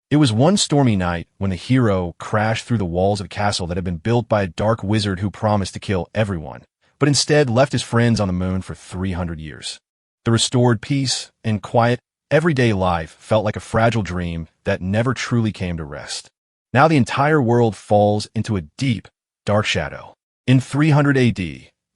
It was one stormy night when the hero crashed through the walls of a castle that had been built by a dark wizard who promised to kill everyone, but instead left his friends on the moon for 300 years. The restored peace and quiet, everyday life felt like a fragile dream that never truly came to rest. Now the entire world falls into a deep, dark shadow. In 300 AD,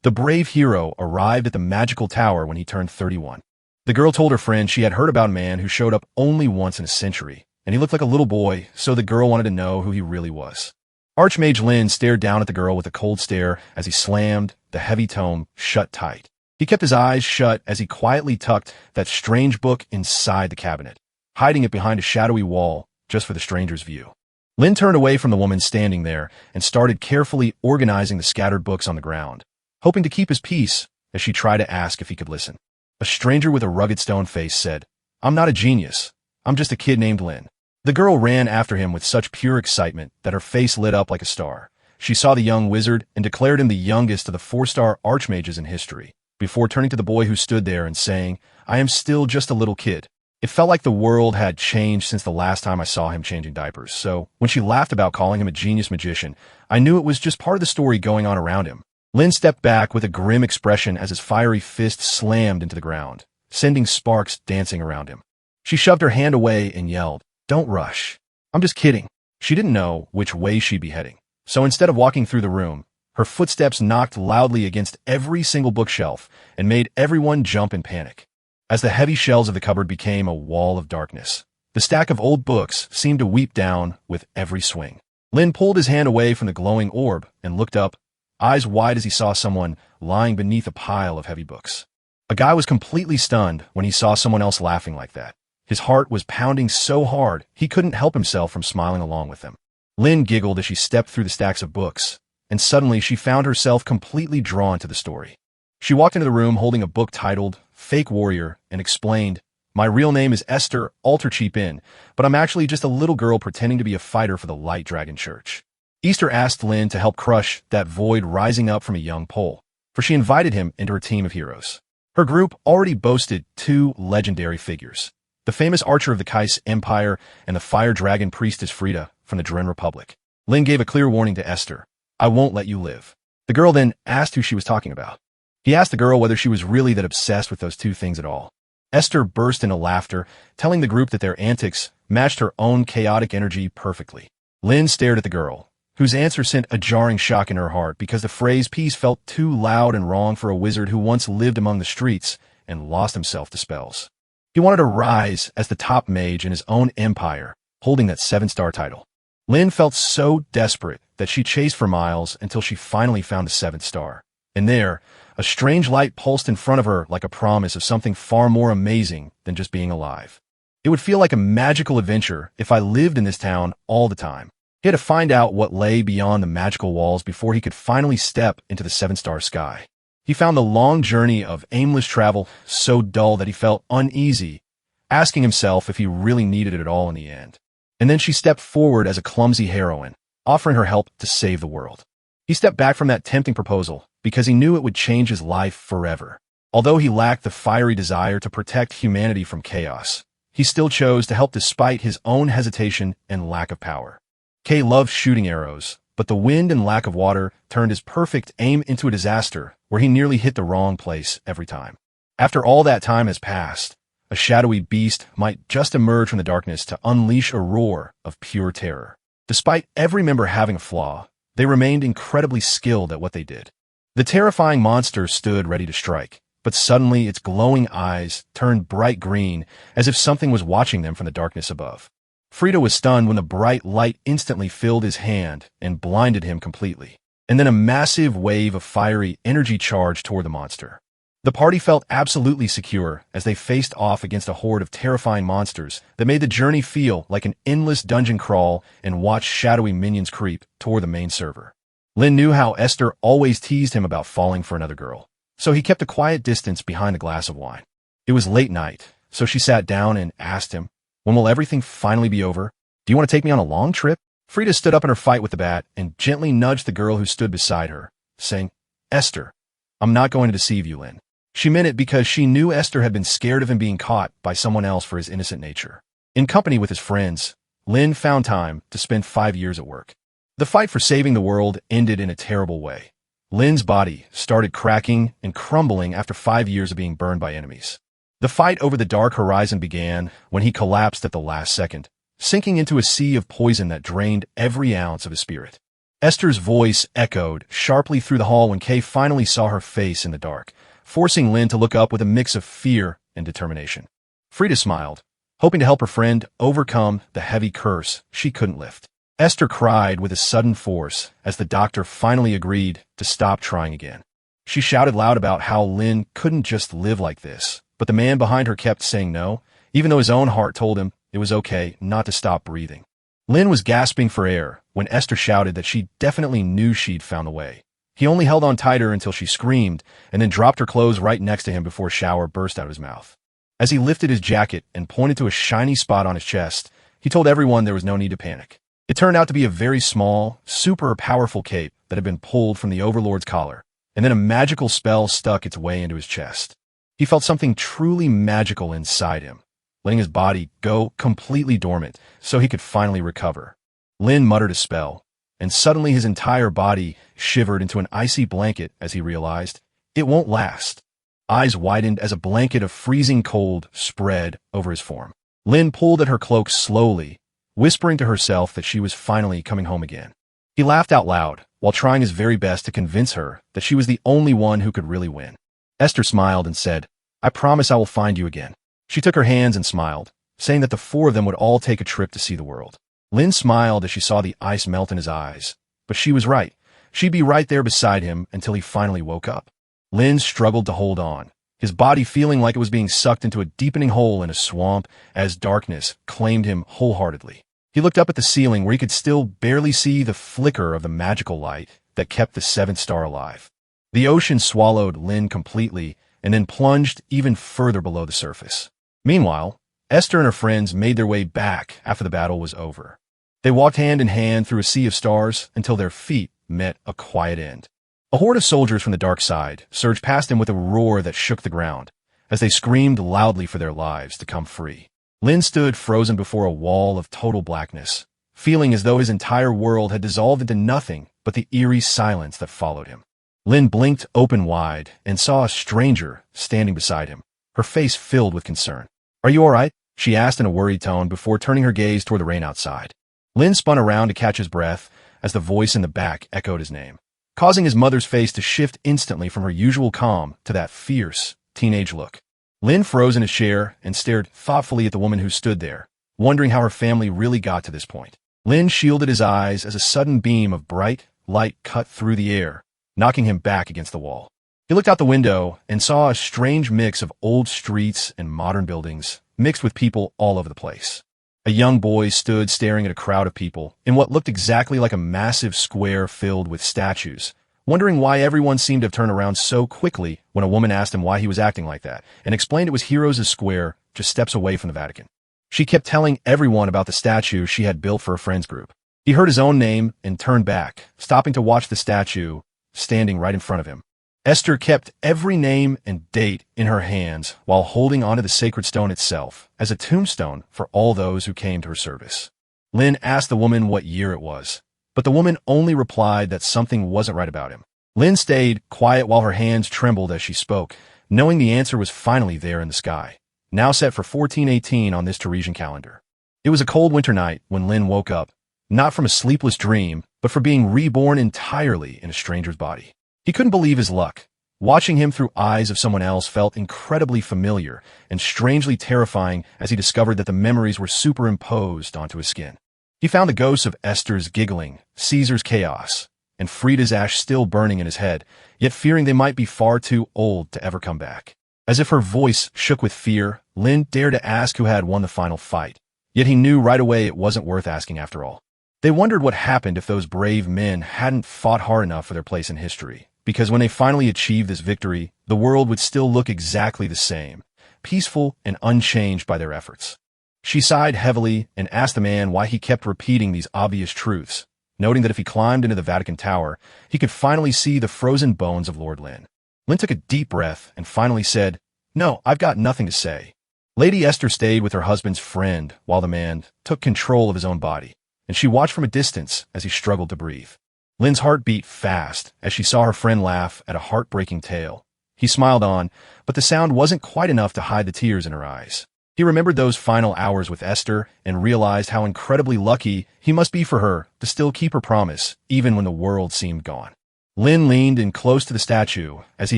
the brave hero arrived at the magical tower when he turned 31. The girl told her friend she had heard about a man who showed up only once in a century, and he looked like a little boy, so the girl wanted to know who he really was. Archmage Lin stared down at the girl with a cold stare as he slammed the heavy tome shut tight. He kept his eyes shut as he quietly tucked that strange book inside the cabinet, hiding it behind a shadowy wall just for the stranger's view. Lin turned away from the woman standing there and started carefully organizing the scattered books on the ground, hoping to keep his peace as she tried to ask if he could listen. A stranger with a rugged stone face said, "I'm not a genius. I'm just a kid named Lin." The girl ran after him with such pure excitement that her face lit up like a star. She saw the young wizard and declared him the youngest of the 4-star archmages in history, before turning to the boy who stood there and saying, "I am still just a little kid." It felt like the world had changed since the last time I saw him changing diapers, so when she laughed about calling him a genius magician, I knew it was just part of the story going on around him. Lin stepped back with a grim expression as his fiery fist slammed into the ground, sending sparks dancing around him. She shoved her hand away and yelled, "Don't rush. I'm just kidding." She didn't know which way she'd be heading, so instead of walking through the room, her footsteps knocked loudly against every single bookshelf and made everyone jump in panic. As the heavy shelves of the cupboard became a wall of darkness, the stack of old books seemed to weep down with every swing. Lin pulled his hand away from the glowing orb and looked up, eyes wide as he saw someone lying beneath a pile of heavy books. A guy was completely stunned when he saw someone else laughing like that. His heart was pounding so hard he couldn't help himself from smiling along with them. Lin giggled as she stepped through the stacks of books, and suddenly she found herself completely drawn to the story. She walked into the room holding a book titled Fake Warrior and explained, "My real name is Esther Altercheapin, but I'm actually just a little girl pretending to be a fighter for the Light Dragon Church." Easter asked Lin to help crush that void rising up from a young Pole, for she invited him into her team of heroes. Her group already boasted 2 legendary figures, the famous archer of the Kais Empire and the fire dragon priestess Frida from the Dren Republic. Lin gave a clear warning to Esther, "I won't let you live." The girl then asked who she was talking about. He asked the girl whether she was really that obsessed with those 2 things at all. Esther burst into laughter, telling the group that their antics matched her own chaotic energy perfectly. Lin stared at the girl, whose answer sent a jarring shock in her heart because the phrase peace felt too loud and wrong for a wizard who once lived among the streets and lost himself to spells. He wanted to rise as the top mage in his own empire, holding that 7-star title. Lin felt so desperate that she chased for miles until she finally found the 7th star. And there, a strange light pulsed in front of her like a promise of something far more amazing than just being alive. It would feel like a magical adventure if I lived in this town all the time. He had to find out what lay beyond the magical walls before he could finally step into the 7-star sky. He found the long journey of aimless travel so dull that he felt uneasy, asking himself if he really needed it at all in the end. And then she stepped forward as a clumsy heroine, offering her help to save the world. He stepped back from that tempting proposal because he knew it would change his life forever. Although he lacked the fiery desire to protect humanity from chaos, he still chose to help despite his own hesitation and lack of power. Kay loved shooting arrows, but the wind and lack of water turned his perfect aim into a disaster where he nearly hit the wrong place every time. After all that time has passed, a shadowy beast might just emerge from the darkness to unleash a roar of pure terror. Despite every member having a flaw, they remained incredibly skilled at what they did. The terrifying monster stood ready to strike, but suddenly its glowing eyes turned bright green as if something was watching them from the darkness above. Frida was stunned when the bright light instantly filled his hand and blinded him completely. And then a massive wave of fiery energy charged toward the monster. The party felt absolutely secure as they faced off against a horde of terrifying monsters that made the journey feel like an endless dungeon crawl and watched shadowy minions creep toward the main server. Lin knew how Esther always teased him about falling for another girl, so he kept a quiet distance behind a glass of wine. It was late night, so she sat down and asked him, "When will everything finally be over? Do you want to take me on a long trip?" Frida stood up in her fight with the bat and gently nudged the girl who stood beside her, saying, "Esther, I'm not going to deceive you, Lin." She meant it because she knew Esther had been scared of him being caught by someone else for his innocent nature. In company with his friends, Lin found time to spend 5 years at work. The fight for saving the world ended in a terrible way. Lin's body started cracking and crumbling after 5 years of being burned by enemies. The fight over the Dark Horizon began when he collapsed at the last second, sinking into a sea of poison that drained every ounce of his spirit. Esther's voice echoed sharply through the hall when Kay finally saw her face in the dark, forcing Lin to look up with a mix of fear and determination. Frida smiled, hoping to help her friend overcome the heavy curse she couldn't lift. Esther cried with a sudden force as the doctor finally agreed to stop trying again. She shouted loud about how Lin couldn't just live like this, but the man behind her kept saying no, even though his own heart told him it was okay not to stop breathing. Lin was gasping for air when Esther shouted that she definitely knew she'd found the way. He only held on tighter until she screamed and then dropped her clothes right next to him before a shower burst out of his mouth. As he lifted his jacket and pointed to a shiny spot on his chest, he told everyone there was no need to panic. It turned out to be a very small, super powerful cape that had been pulled from the Overlord's collar, and then a magical spell stuck its way into his chest. He felt something truly magical inside him, letting his body go completely dormant so he could finally recover. Lin muttered a spell, and suddenly his entire body shivered into an icy blanket as he realized it won't last. Eyes widened as a blanket of freezing cold spread over his form. Lin pulled at her cloak slowly, whispering to herself that she was finally coming home again. He laughed out loud while trying his very best to convince her that she was the only one who could really win. Esther smiled and said, "I promise I will find you again." She took her hands and smiled, saying that the four of them would all take a trip to see the world. Lin smiled as she saw the ice melt in his eyes, but she was right. She'd be right there beside him until he finally woke up. Lin struggled to hold on, his body feeling like it was being sucked into a deepening hole in a swamp as darkness claimed him wholeheartedly. He looked up at the ceiling where he could still barely see the flicker of the magical light that kept the seventh star alive. The ocean swallowed Lin completely and then plunged even further below the surface. Meanwhile, Esther and her friends made their way back after the battle was over. They walked hand in hand through a sea of stars until their feet met a quiet end. A horde of soldiers from the dark side surged past them with a roar that shook the ground, as they screamed loudly for their lives to come free. Lin stood frozen before a wall of total blackness, feeling as though his entire world had dissolved into nothing but the eerie silence that followed him. Lin blinked open wide and saw a stranger standing beside him, her face filled with concern. "Are you all right?" she asked in a worried tone before turning her gaze toward the rain outside. Lin spun around to catch his breath as the voice in the back echoed his name, causing his mother's face to shift instantly from her usual calm to that fierce, teenage look. Lin froze in his chair and stared thoughtfully at the woman who stood there, wondering how her family really got to this point. Lin shielded his eyes as a sudden beam of bright light cut through the air, knocking him back against the wall. He looked out the window and saw a strange mix of old streets and modern buildings, mixed with people all over the place. A young boy stood staring at a crowd of people in what looked exactly like a massive square filled with statues, wondering why everyone seemed to have turned around so quickly when a woman asked him why he was acting like that, and explained it was Heroes' Square, just steps away from the Vatican. She kept telling everyone about the statue she had built for a friends group. He heard his own name and turned back, stopping to watch the statue standing right in front of him. Esther kept every name and date in her hands while holding onto the sacred stone itself as a tombstone for all those who came to her service. Lin asked the woman what year it was, but the woman only replied that something wasn't right about him. Lin stayed quiet while her hands trembled as she spoke, knowing the answer was finally there in the sky, now set for 1418 on this Teresian calendar. It was a cold winter night when Lin woke up, not from a sleepless dream, but for being reborn entirely in a stranger's body. He couldn't believe his luck. Watching him through eyes of someone else felt incredibly familiar and strangely terrifying as he discovered that the memories were superimposed onto his skin. He found the ghosts of Esther's giggling, Caesar's chaos, and Frida's ash still burning in his head, yet fearing they might be far too old to ever come back. As if her voice shook with fear, Lin dared to ask who had won the final fight, yet he knew right away it wasn't worth asking after all. They wondered what happened if those brave men hadn't fought hard enough for their place in history, because when they finally achieved this victory, the world would still look exactly the same, peaceful and unchanged by their efforts. She sighed heavily and asked the man why he kept repeating these obvious truths, noting that if he climbed into the Vatican Tower, he could finally see the frozen bones of Lord Lin. Lin took a deep breath and finally said, "No, I've got nothing to say. Lady Esther stayed with her husband's friend while the man took control of his own body, and she watched from a distance as he struggled to breathe. Lynn's heart beat fast as she saw her friend laugh at a heartbreaking tale. He smiled on, but the sound wasn't quite enough to hide the tears in her eyes. He remembered those final hours with Esther and realized how incredibly lucky he must be for her to still keep her promise, even when the world seemed gone. Lynn leaned in close to the statue as he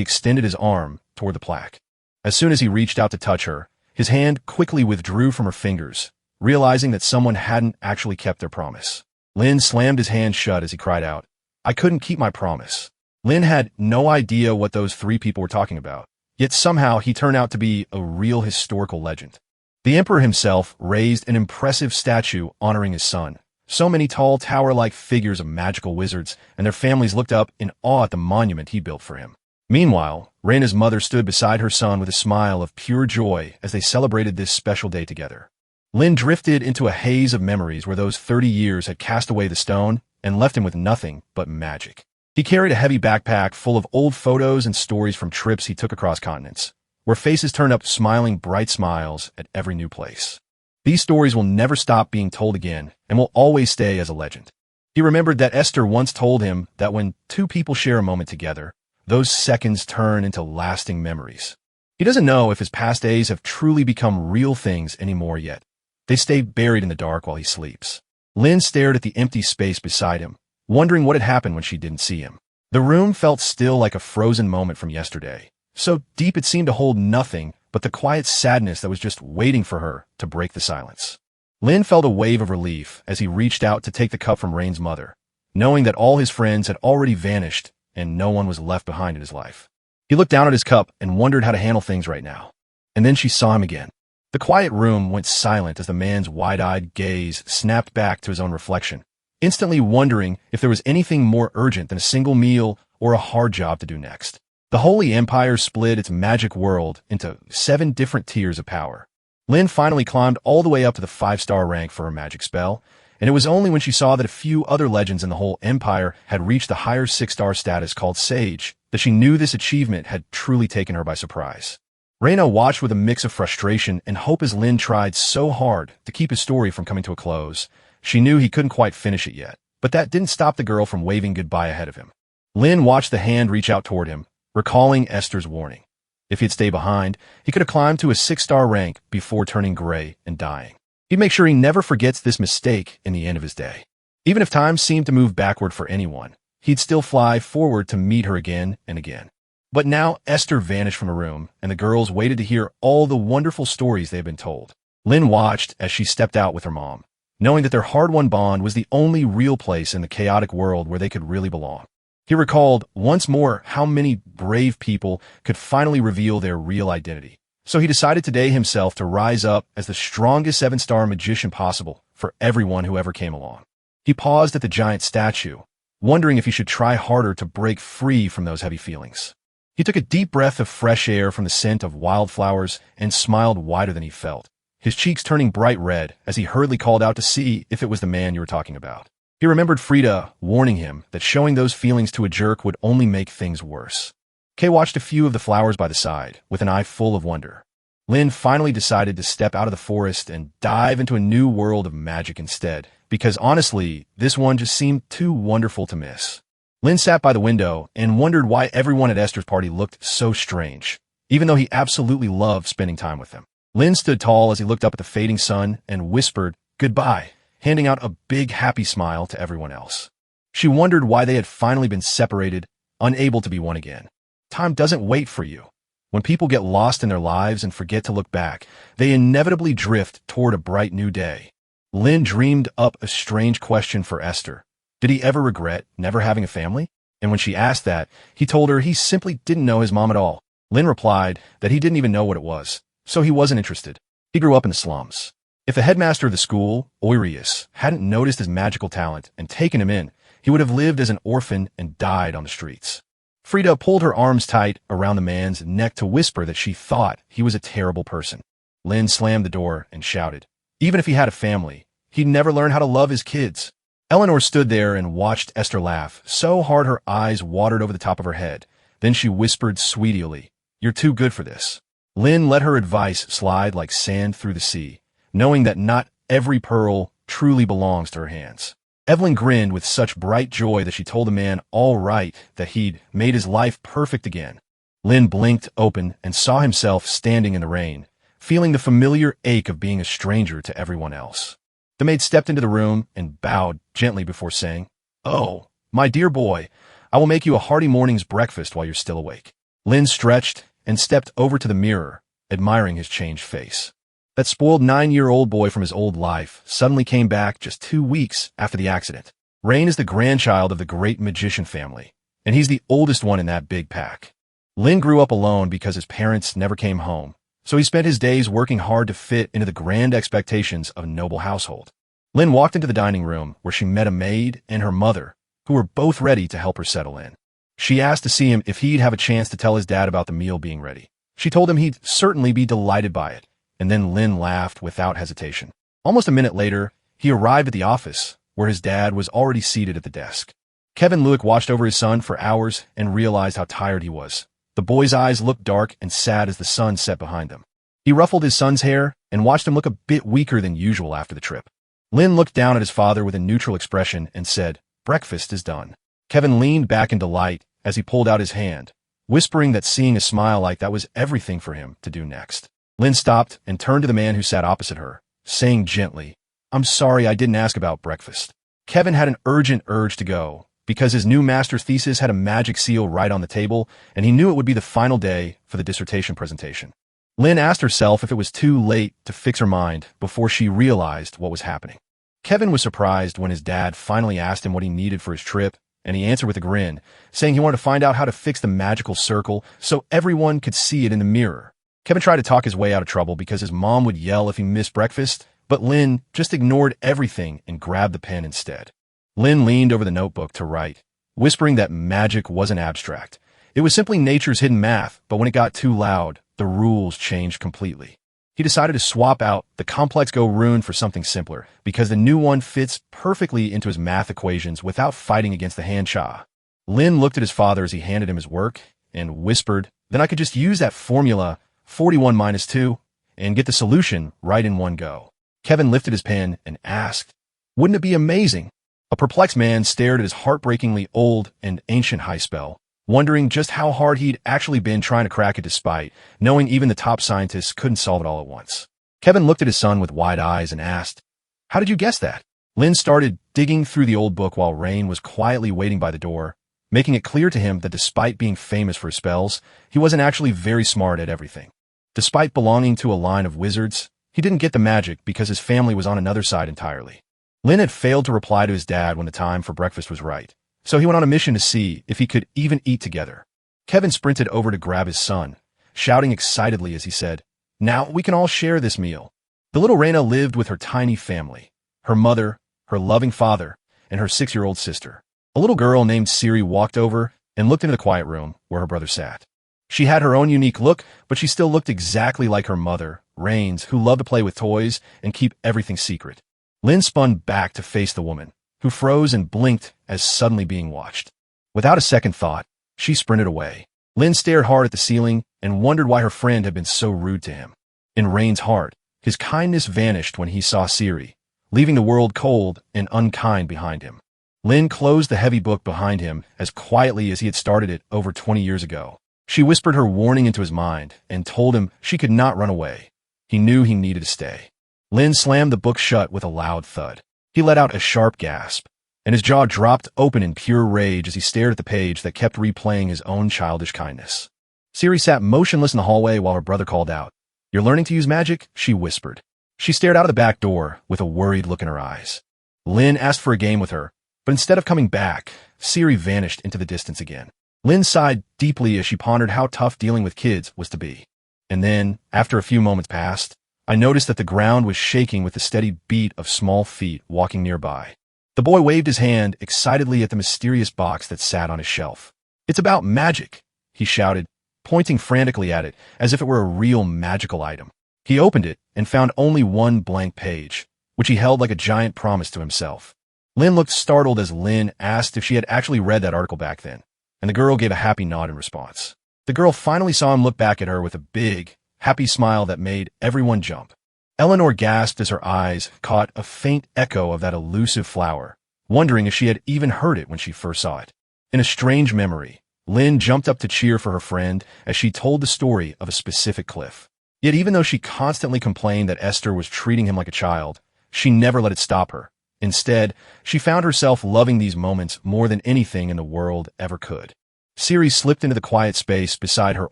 extended his arm toward the plaque. As soon as he reached out to touch her, his hand quickly withdrew from her fingers, realizing that someone hadn't actually kept their promise. Lynn slammed his hand shut as he cried out, "I couldn't keep my promise." Lynn had no idea what those three people were talking about, yet somehow he turned out to be a real historical legend. The emperor himself raised an impressive statue honoring his son. So many tall tower-like figures of magical wizards and their families looked up in awe at the monument he built for him. Meanwhile, Reyna's mother stood beside her son with a smile of pure joy as they celebrated this special day together. Lynn drifted into a haze of memories where those 30 years had cast away the stone and left him with nothing but magic. He carried a heavy backpack full of old photos and stories from trips he took across continents, where faces turned up smiling bright smiles at every new place. These stories will never stop being told again and will always stay as a legend. He remembered that Esther once told him that when two people share a moment together, those seconds turn into lasting memories. He doesn't know if his past days have truly become real things anymore yet. They stay buried in the dark while he sleeps. Lynn stared at the empty space beside him, wondering what had happened when she didn't see him. The room felt still like a frozen moment from yesterday, so deep it seemed to hold nothing but the quiet sadness that was just waiting for her to break the silence. Lynn felt a wave of relief as he reached out to take the cup from Rain's mother, knowing that all his friends had already vanished and no one was left behind in his life. He looked down at his cup and wondered how to handle things right now. And then she saw him again. The quiet room went silent as the man's wide-eyed gaze snapped back to his own reflection, instantly wondering if there was anything more urgent than a single meal or a hard job to do next. The Holy Empire split its magic world into 7 different tiers of power. Lynn finally climbed all the way up to the 5-star rank for her magic spell, and it was only when she saw that a few other legends in the whole empire had reached the higher 6-star status called Sage that she knew this achievement had truly taken her by surprise. Reyna watched with a mix of frustration and hope as Lynn tried so hard to keep his story from coming to a close. She knew he couldn't quite finish it yet, but that didn't stop the girl from waving goodbye ahead of him. Lynn watched the hand reach out toward him, recalling Esther's warning. If he'd stayed behind, he could have climbed to a 6-star rank before turning gray and dying. He'd make sure he never forgets this mistake in the end of his day. Even if time seemed to move backward for anyone, he'd still fly forward to meet her again and again. But now Esther vanished from the room, and the girls waited to hear all the wonderful stories they had been told. Lynn watched as she stepped out with her mom, knowing that their hard-won bond was the only real place in the chaotic world where they could really belong. He recalled once more how many brave people could finally reveal their real identity. So he decided today himself to rise up as the strongest 7-star magician possible for everyone who ever came along. He paused at the giant statue, wondering if he should try harder to break free from those heavy feelings. He took a deep breath of fresh air from the scent of wildflowers and smiled wider than he felt, his cheeks turning bright red as he hurriedly called out to see if it was the man you were talking about. He remembered Frida warning him that showing those feelings to a jerk would only make things worse. Kay watched a few of the flowers by the side, with an eye full of wonder. Lynn finally decided to step out of the forest and dive into a new world of magic instead, because honestly, this one just seemed too wonderful to miss. Lynn sat by the window and wondered why everyone at Esther's party looked so strange, even though he absolutely loved spending time with them. Lynn stood tall as he looked up at the fading sun and whispered, "Goodbye," handing out a big happy smile to everyone else. She wondered why they had finally been separated, unable to be one again. Time doesn't wait for you. When people get lost in their lives and forget to look back, they inevitably drift toward a bright new day. Lynn dreamed up a strange question for Esther. Did he ever regret never having a family? And when she asked that, he told her he simply didn't know his mom at all. Lynn replied that he didn't even know what it was, so he wasn't interested. He grew up in the slums. If the headmaster of the school, Oireus, hadn't noticed his magical talent and taken him in, he would have lived as an orphan and died on the streets. Frida pulled her arms tight around the man's neck to whisper that she thought he was a terrible person. Lynn slammed the door and shouted, even if he had a family, he'd never learn how to love his kids. Eleanor stood there and watched Esther laugh so hard her eyes watered over the top of her head. Then she whispered sweetly, "You're too good for this." Lin let her advice slide like sand through the sea, knowing that not every pearl truly belongs to her hands. Evelyn grinned with such bright joy that she told the man all right that he'd made his life perfect again. Lin blinked open and saw himself standing in the rain, feeling the familiar ache of being a stranger to everyone else. The maid stepped into the room and bowed gently before saying, "Oh, my dear boy, I will make you a hearty morning's breakfast while you're still awake." Lin stretched and stepped over to the mirror, admiring his changed face. That spoiled 9-year-old boy from his old life suddenly came back just 2 weeks after the accident. Rain is the grandchild of the great magician family, and he's the oldest one in that big pack. Lin grew up alone because his parents never came home, so he spent his days working hard to fit into the grand expectations of a noble household. Lin walked into the dining room where she met a maid and her mother, who were both ready to help her settle in. She asked to see him if he'd have a chance to tell his dad about the meal being ready. She told him he'd certainly be delighted by it, and then Lin laughed without hesitation. Almost a minute later, he arrived at the office, where his dad was already seated at the desk. Kevin Lewick watched over his son for hours and realized how tired he was. The boy's eyes looked dark and sad as the sun set behind them. He ruffled his son's hair and watched him look a bit weaker than usual after the trip. Lin looked down at his father with a neutral expression and said, "Breakfast is done." Kevin leaned back in delight as he pulled out his hand, whispering that seeing a smile like that was everything for him to do next. Lin stopped and turned to the man who sat opposite her, saying gently, "I'm sorry I didn't ask about breakfast." Kevin had an urgent urge to go, because his new master's thesis had a magic seal right on the table, and he knew it would be the final day for the dissertation presentation. Lin asked herself if it was too late to fix her mind before she realized what was happening. Kevin was surprised when his dad finally asked him what he needed for his trip, and he answered with a grin, saying he wanted to find out how to fix the magical circle so everyone could see it in the mirror. Kevin tried to talk his way out of trouble because his mom would yell if he missed breakfast, but Lin just ignored everything and grabbed the pen instead. Lin leaned over the notebook to write, whispering that magic wasn't abstract. It was simply nature's hidden math, but when it got too loud, the rules changed completely. He decided to swap out the complex Go rune for something simpler, because the new one fits perfectly into his math equations without fighting against the hand cha. Lin looked at his father as he handed him his work and whispered, "Then I could just use that formula 41 minus 2 and get the solution right in one go." Kevin lifted his pen and asked, "Wouldn't it be amazing?" A perplexed man stared at his heartbreakingly old and ancient high spell, wondering just how hard he'd actually been trying to crack it despite knowing even the top scientists couldn't solve it all at once. Kevin looked at his son with wide eyes and asked, "How did you guess that?" Lin started digging through the old book while Rain was quietly waiting by the door, making it clear to him that despite being famous for his spells, he wasn't actually very smart at everything. Despite belonging to a line of wizards, he didn't get the magic because his family was on another side entirely. Lin had failed to reply to his dad when the time for breakfast was right, so he went on a mission to see if he could even eat together. Kevin sprinted over to grab his son, shouting excitedly as he said, "Now we can all share this meal." The little Reina lived with her tiny family, her mother, her loving father, and her 6-year-old sister. A little girl named Siri walked over and looked into the quiet room where her brother sat. She had her own unique look, but she still looked exactly like her mother, Rains, who loved to play with toys and keep everything secret. Lin spun back to face the woman, who froze and blinked as suddenly being watched. Without a second thought, she sprinted away. Lin stared hard at the ceiling and wondered why her friend had been so rude to him. In Rain's heart, his kindness vanished when he saw Siri, leaving the world cold and unkind behind him. Lin closed the heavy book behind him as quietly as he had started it over 20 years ago. She whispered her warning into his mind and told him she could not run away. He knew he needed to stay. Lin slammed the book shut with a loud thud. He let out a sharp gasp, and his jaw dropped open in pure rage as he stared at the page that kept replaying his own childish kindness. Siri sat motionless in the hallway while her brother called out. "You're learning to use magic?" she whispered. She stared out of the back door with a worried look in her eyes. Lin asked for a game with her, but instead of coming back, Siri vanished into the distance again. Lin sighed deeply as she pondered how tough dealing with kids was to be. And then, after a few moments passed, I noticed that the ground was shaking with the steady beat of small feet walking nearby. The boy waved his hand excitedly at the mysterious box that sat on his shelf. "It's about magic," he shouted, pointing frantically at it as if it were a real magical item. He opened it and found only one blank page, which he held like a giant promise to himself. Lin looked startled as Lin asked if she had actually read that article back then, and the girl gave a happy nod in response. The girl finally saw him look back at her with a big, happy smile that made everyone jump. Eleanor gasped as her eyes caught a faint echo of that elusive flower, wondering if she had even heard it when she first saw it. In a strange memory, Lynn jumped up to cheer for her friend as she told the story of a specific cliff. Yet even though she constantly complained that Esther was treating him like a child, she never let it stop her. Instead, she found herself loving these moments more than anything in the world ever could. Siri slipped into the quiet space beside her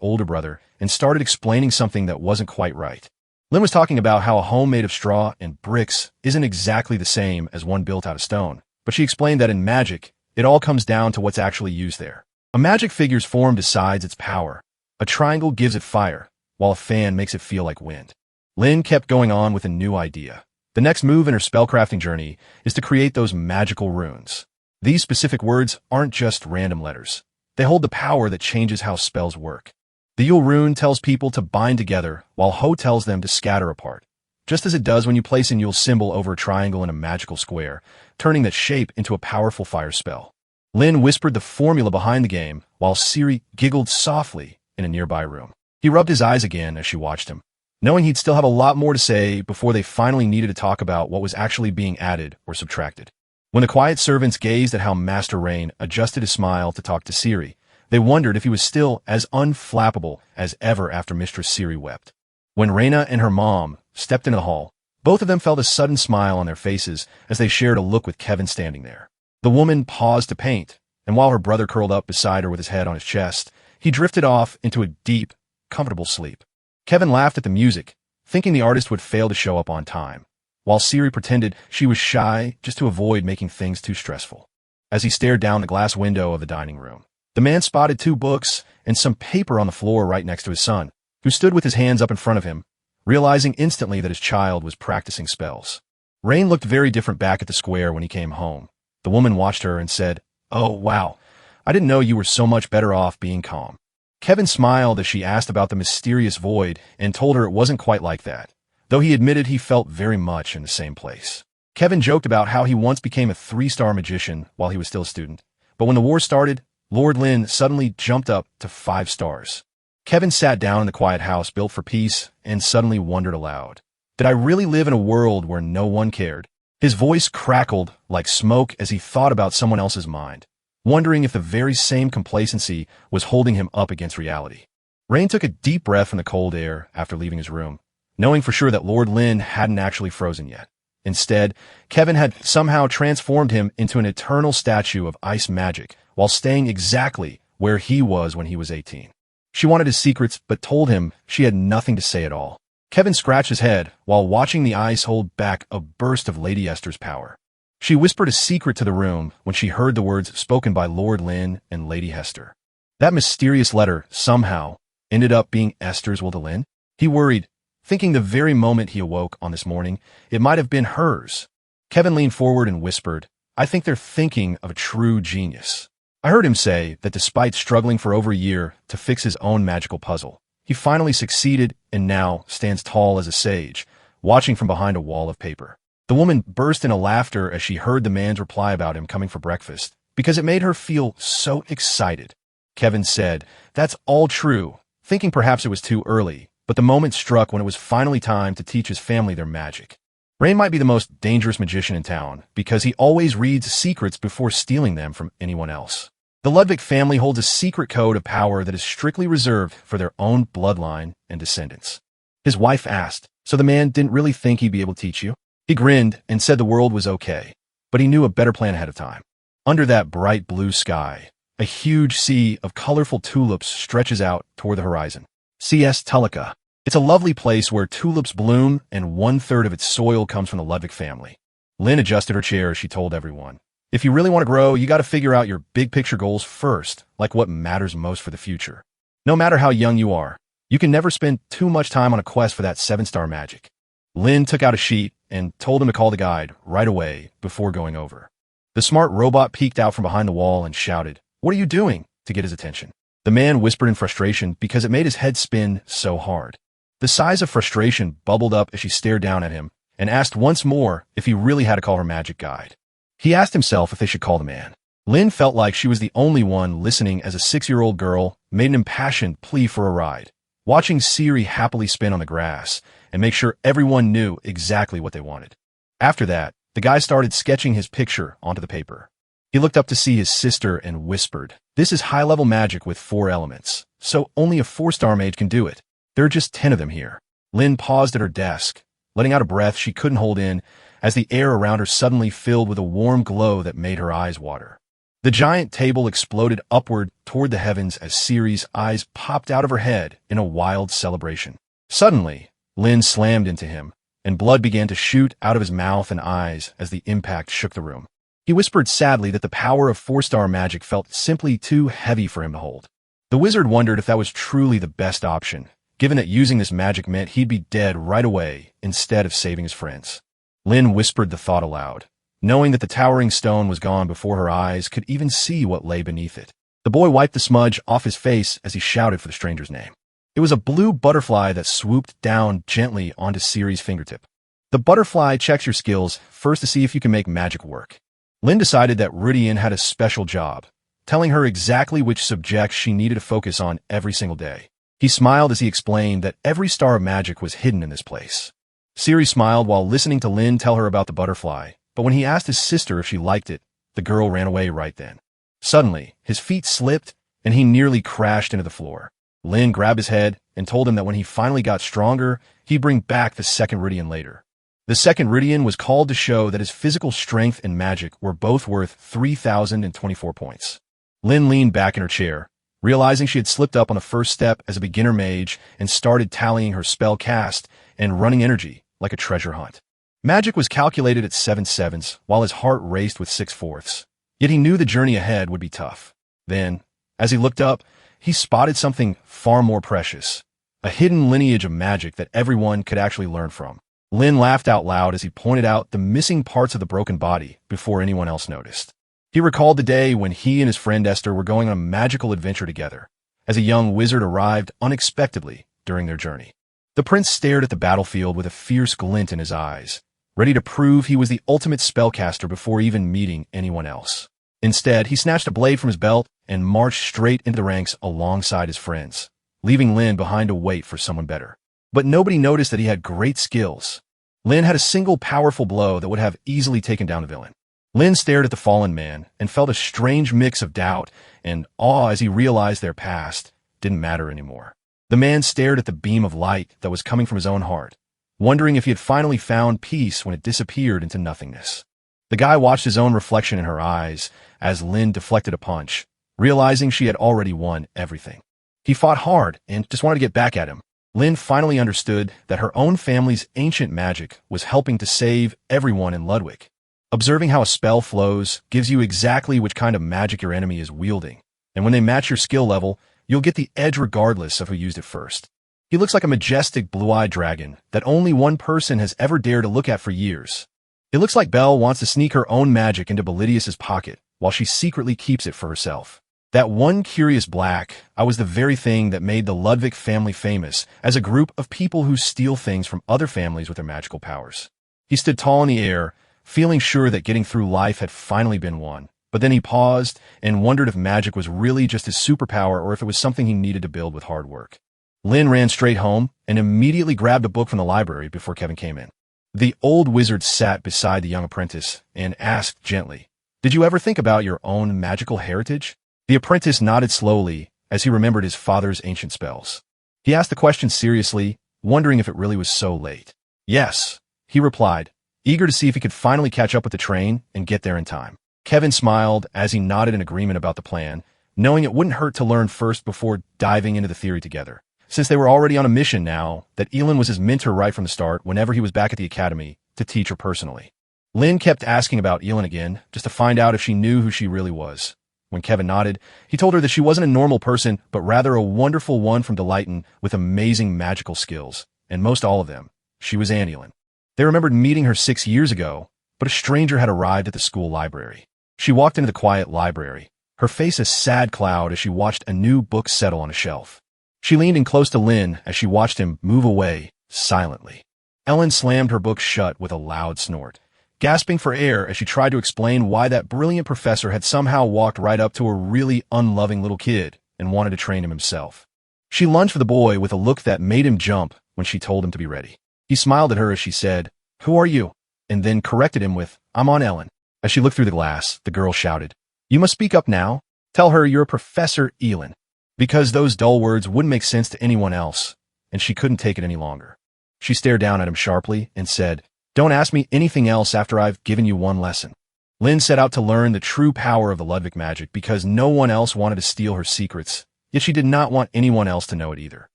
older brother and started explaining something that wasn't quite right. Lynn was talking about how a home made of straw and bricks isn't exactly the same as one built out of stone, but she explained that in magic, it all comes down to what's actually used there. A magic figure's form decides its power. A triangle gives it fire, while a fan makes it feel like wind. Lynn kept going on with a new idea. The next move in her spellcrafting journey is to create those magical runes. These specific words aren't just random letters. They hold the power that changes how spells work. The Yule rune tells people to bind together, while Ho tells them to scatter apart. Just as it does when you place a Yule's symbol over a triangle in a magical square, turning that shape into a powerful fire spell. Lynn whispered the formula behind the game, while Siri giggled softly in a nearby room. He rubbed his eyes again as she watched him, knowing he'd still have a lot more to say before they finally needed to talk about what was actually being added or subtracted. When the quiet servants gazed at how Master Rain adjusted his smile to talk to Siri, they wondered if he was still as unflappable as ever after Mistress Siri wept. When Raina and her mom stepped into the hall, both of them felt a sudden smile on their faces as they shared a look with Kevin standing there. The woman paused to paint, and while her brother curled up beside her with his head on his chest, he drifted off into a deep, comfortable sleep. Kevin laughed at the music, thinking the artist would fail to show up on time, while Siri pretended she was shy just to avoid making things too stressful. As he stared down the glass window of the dining room, the man spotted 2 books and some paper on the floor right next to his son, who stood with his hands up in front of him, realizing instantly that his child was practicing spells. Rain looked very different back at the square when he came home. The woman watched her and said, "Oh, wow. I didn't know you were so much better off being calm." Kevin smiled as she asked about the mysterious void and told her it wasn't quite like that, though he admitted he felt very much in the same place. Kevin joked about how he once became a 3-star magician while he was still a student, but when the war started, Lord Lin suddenly jumped up to 5 stars. Kevin sat down in the quiet house built for peace and suddenly wondered aloud, did I really live in a world where no one cared? His voice crackled like smoke as he thought about someone else's mind, wondering if the very same complacency was holding him up against reality. Rain took a deep breath from the cold air after leaving his room, knowing for sure that Lord Lin hadn't actually frozen yet. Instead, Kevin had somehow transformed him into an eternal statue of ice magic while staying exactly where he was when he was 18. She wanted his secrets but told him she had nothing to say at all. Kevin scratched his head while watching the ice hold back a burst of Lady Esther's power. She whispered a secret to the room when she heard the words spoken by Lord Lin and Lady Hester. That mysterious letter, somehow, ended up being Esther's will to Lin? He worried, thinking the very moment he awoke on this morning, it might have been hers. Kevin leaned forward and whispered, I think they're thinking of a true genius. I heard him say that despite struggling for over a year to fix his own magical puzzle, he finally succeeded and now stands tall as a sage, watching from behind a wall of paper. The woman burst into laughter as she heard the man's reply about him coming for breakfast, because it made her feel so excited. Kevin said, that's all true, thinking perhaps it was too early, but the moment struck when it was finally time to teach his family their magic. Rain might be the most dangerous magician in town, because he always reads secrets before stealing them from anyone else. The Ludwig family holds a secret code of power that is strictly reserved for their own bloodline and descendants. His wife asked, so the man didn't really think he'd be able to teach you? He grinned and said the world was okay, but he knew a better plan ahead of time. Under that bright blue sky, a huge sea of colorful tulips stretches out toward the horizon. C.S. Tulika. It's a lovely place where tulips bloom and 1/3 of its soil comes from the Ludwig family. Lynn adjusted her chair as she told everyone, if you really want to grow, you got to figure out your big picture goals first, like what matters most for the future. No matter how young you are, you can never spend too much time on a quest for that 7-star magic. Lynn took out a sheet and told him to call the guide right away before going over. The smart robot peeked out from behind the wall and shouted, what are you doing? To get his attention. The man whispered in frustration because it made his head spin so hard. The sighs of frustration bubbled up as she stared down at him and asked once more if he really had to call her magic guide. He asked himself if they should call the man. Lynn felt like she was the only one listening as a 6-year-old girl made an impassioned plea for a ride, watching Siri happily spin on the grass and make sure everyone knew exactly what they wanted. After that, the guy started sketching his picture onto the paper. He looked up to see his sister and whispered, "This is high-level magic with 4 elements, so only a 4-star mage can do it. There are just 10 of them here." Lynn paused at her desk, letting out a breath she couldn't hold in as the air around her suddenly filled with a warm glow that made her eyes water. The giant table exploded upward toward the heavens as Siri's eyes popped out of her head in a wild celebration. Suddenly, Lynn slammed into him, and blood began to shoot out of his mouth and eyes as the impact shook the room. He whispered sadly that the power of 4-star magic felt simply too heavy for him to hold. The wizard wondered if that was truly the best option, given that using this magic meant he'd be dead right away instead of saving his friends. Lynn whispered the thought aloud, knowing that the towering stone was gone before her eyes could even see what lay beneath it. The boy wiped the smudge off his face as he shouted for the stranger's name. It was a blue butterfly that swooped down gently onto Siri's fingertip. The butterfly checks your skills first to see if you can make magic work. Lynn decided that Rudian had a special job, telling her exactly which subjects she needed to focus on every single day. He smiled as he explained that every star of magic was hidden in this place. Siri smiled while listening to Lynn tell her about the butterfly, but when he asked his sister if she liked it, the girl ran away right then. Suddenly, his feet slipped and he nearly crashed into the floor. Lynn grabbed his head and told him that when he finally got stronger, he'd bring back the second Rudian later. The second Rudian was called to show that his physical strength and magic were both worth 3,024 points. Lynn leaned back in her chair, realizing she had slipped up on the first step as a beginner mage and started tallying her spell cast and running energy like a treasure hunt. Magic was calculated at 7 sevens, while his heart raced with 6 fourths. Yet he knew the journey ahead would be tough. Then, as he looked up, he spotted something far more precious, a hidden lineage of magic that everyone could actually learn from. Lynn laughed out loud as he pointed out the missing parts of the broken body before anyone else noticed. He recalled the day when he and his friend Esther were going on a magical adventure together, as a young wizard arrived unexpectedly during their journey. The prince stared at the battlefield with a fierce glint in his eyes, ready to prove he was the ultimate spellcaster before even meeting anyone else. Instead, he snatched a blade from his belt and marched straight into the ranks alongside his friends, leaving Lynn behind to wait for someone better. But nobody noticed that he had great skills. Lynn had a single powerful blow that would have easily taken down the villain. Lynn stared at the fallen man and felt a strange mix of doubt and awe as he realized their past didn't matter anymore. The man stared at the beam of light that was coming from his own heart, wondering if he had finally found peace when it disappeared into nothingness. The guy watched his own reflection in her eyes as Lynn deflected a punch, realizing she had already won everything. He fought hard and just wanted to get back at him. Lynn finally understood that her own family's ancient magic was helping to save everyone in Ludwig. Observing how a spell flows gives you exactly which kind of magic your enemy is wielding, and when they match your skill level, you'll get the edge regardless of who used it first. He looks like a majestic blue-eyed dragon that only one person has ever dared to look at for years. It looks like Belle wants to sneak her own magic into Belidius's pocket while she secretly keeps it for herself. That one curious black eye was the very thing that made the Ludwig family famous as a group of people who steal things from other families with their magical powers. He stood tall in the air, feeling sure that getting through life had finally been won. But then he paused and wondered if magic was really just his superpower or if it was something he needed to build with hard work. Lynn ran straight home and immediately grabbed a book from the library before Kevin came in. The old wizard sat beside the young apprentice and asked gently, "Did you ever think about your own magical heritage?" The apprentice nodded slowly as he remembered his father's ancient spells. He asked the question seriously, wondering if it really was so late. "Yes," he replied, eager to see if he could finally catch up with the train and get there in time. Kevin smiled as he nodded in agreement about the plan, knowing it wouldn't hurt to learn first before diving into the theory together. Since they were already on a mission now, that Elin was his mentor right from the start whenever he was back at the academy to teach her personally. Lynn kept asking about Elin again, just to find out if she knew who she really was. When Kevin nodded, he told her that she wasn't a normal person, but rather a wonderful one from Delighton with amazing magical skills, and most all of them, she was Annielin. They remembered meeting her 6 years ago, but a stranger had arrived at the school library. She walked into the quiet library, her face a sad cloud as she watched a new book settle on a shelf. She leaned in close to Lynn as she watched him move away, silently. Ellen slammed her book shut with a loud snort, gasping for air as she tried to explain why that brilliant professor had somehow walked right up to a really unloving little kid and wanted to train him himself. She lunged for the boy with a look that made him jump when she told him to be ready. He smiled at her as she said, "Who are you?" and then corrected him with, "I'm on Ellen." As she looked through the glass, the girl shouted, "You must speak up now. Tell her you're Professor Elin." Because those dull words wouldn't make sense to anyone else, and she couldn't take it any longer. She stared down at him sharply and said, "Don't ask me anything else after I've given you one lesson." Lynn set out to learn the true power of the Ludwig magic because no one else wanted to steal her secrets, yet she did not want anyone else to know it either.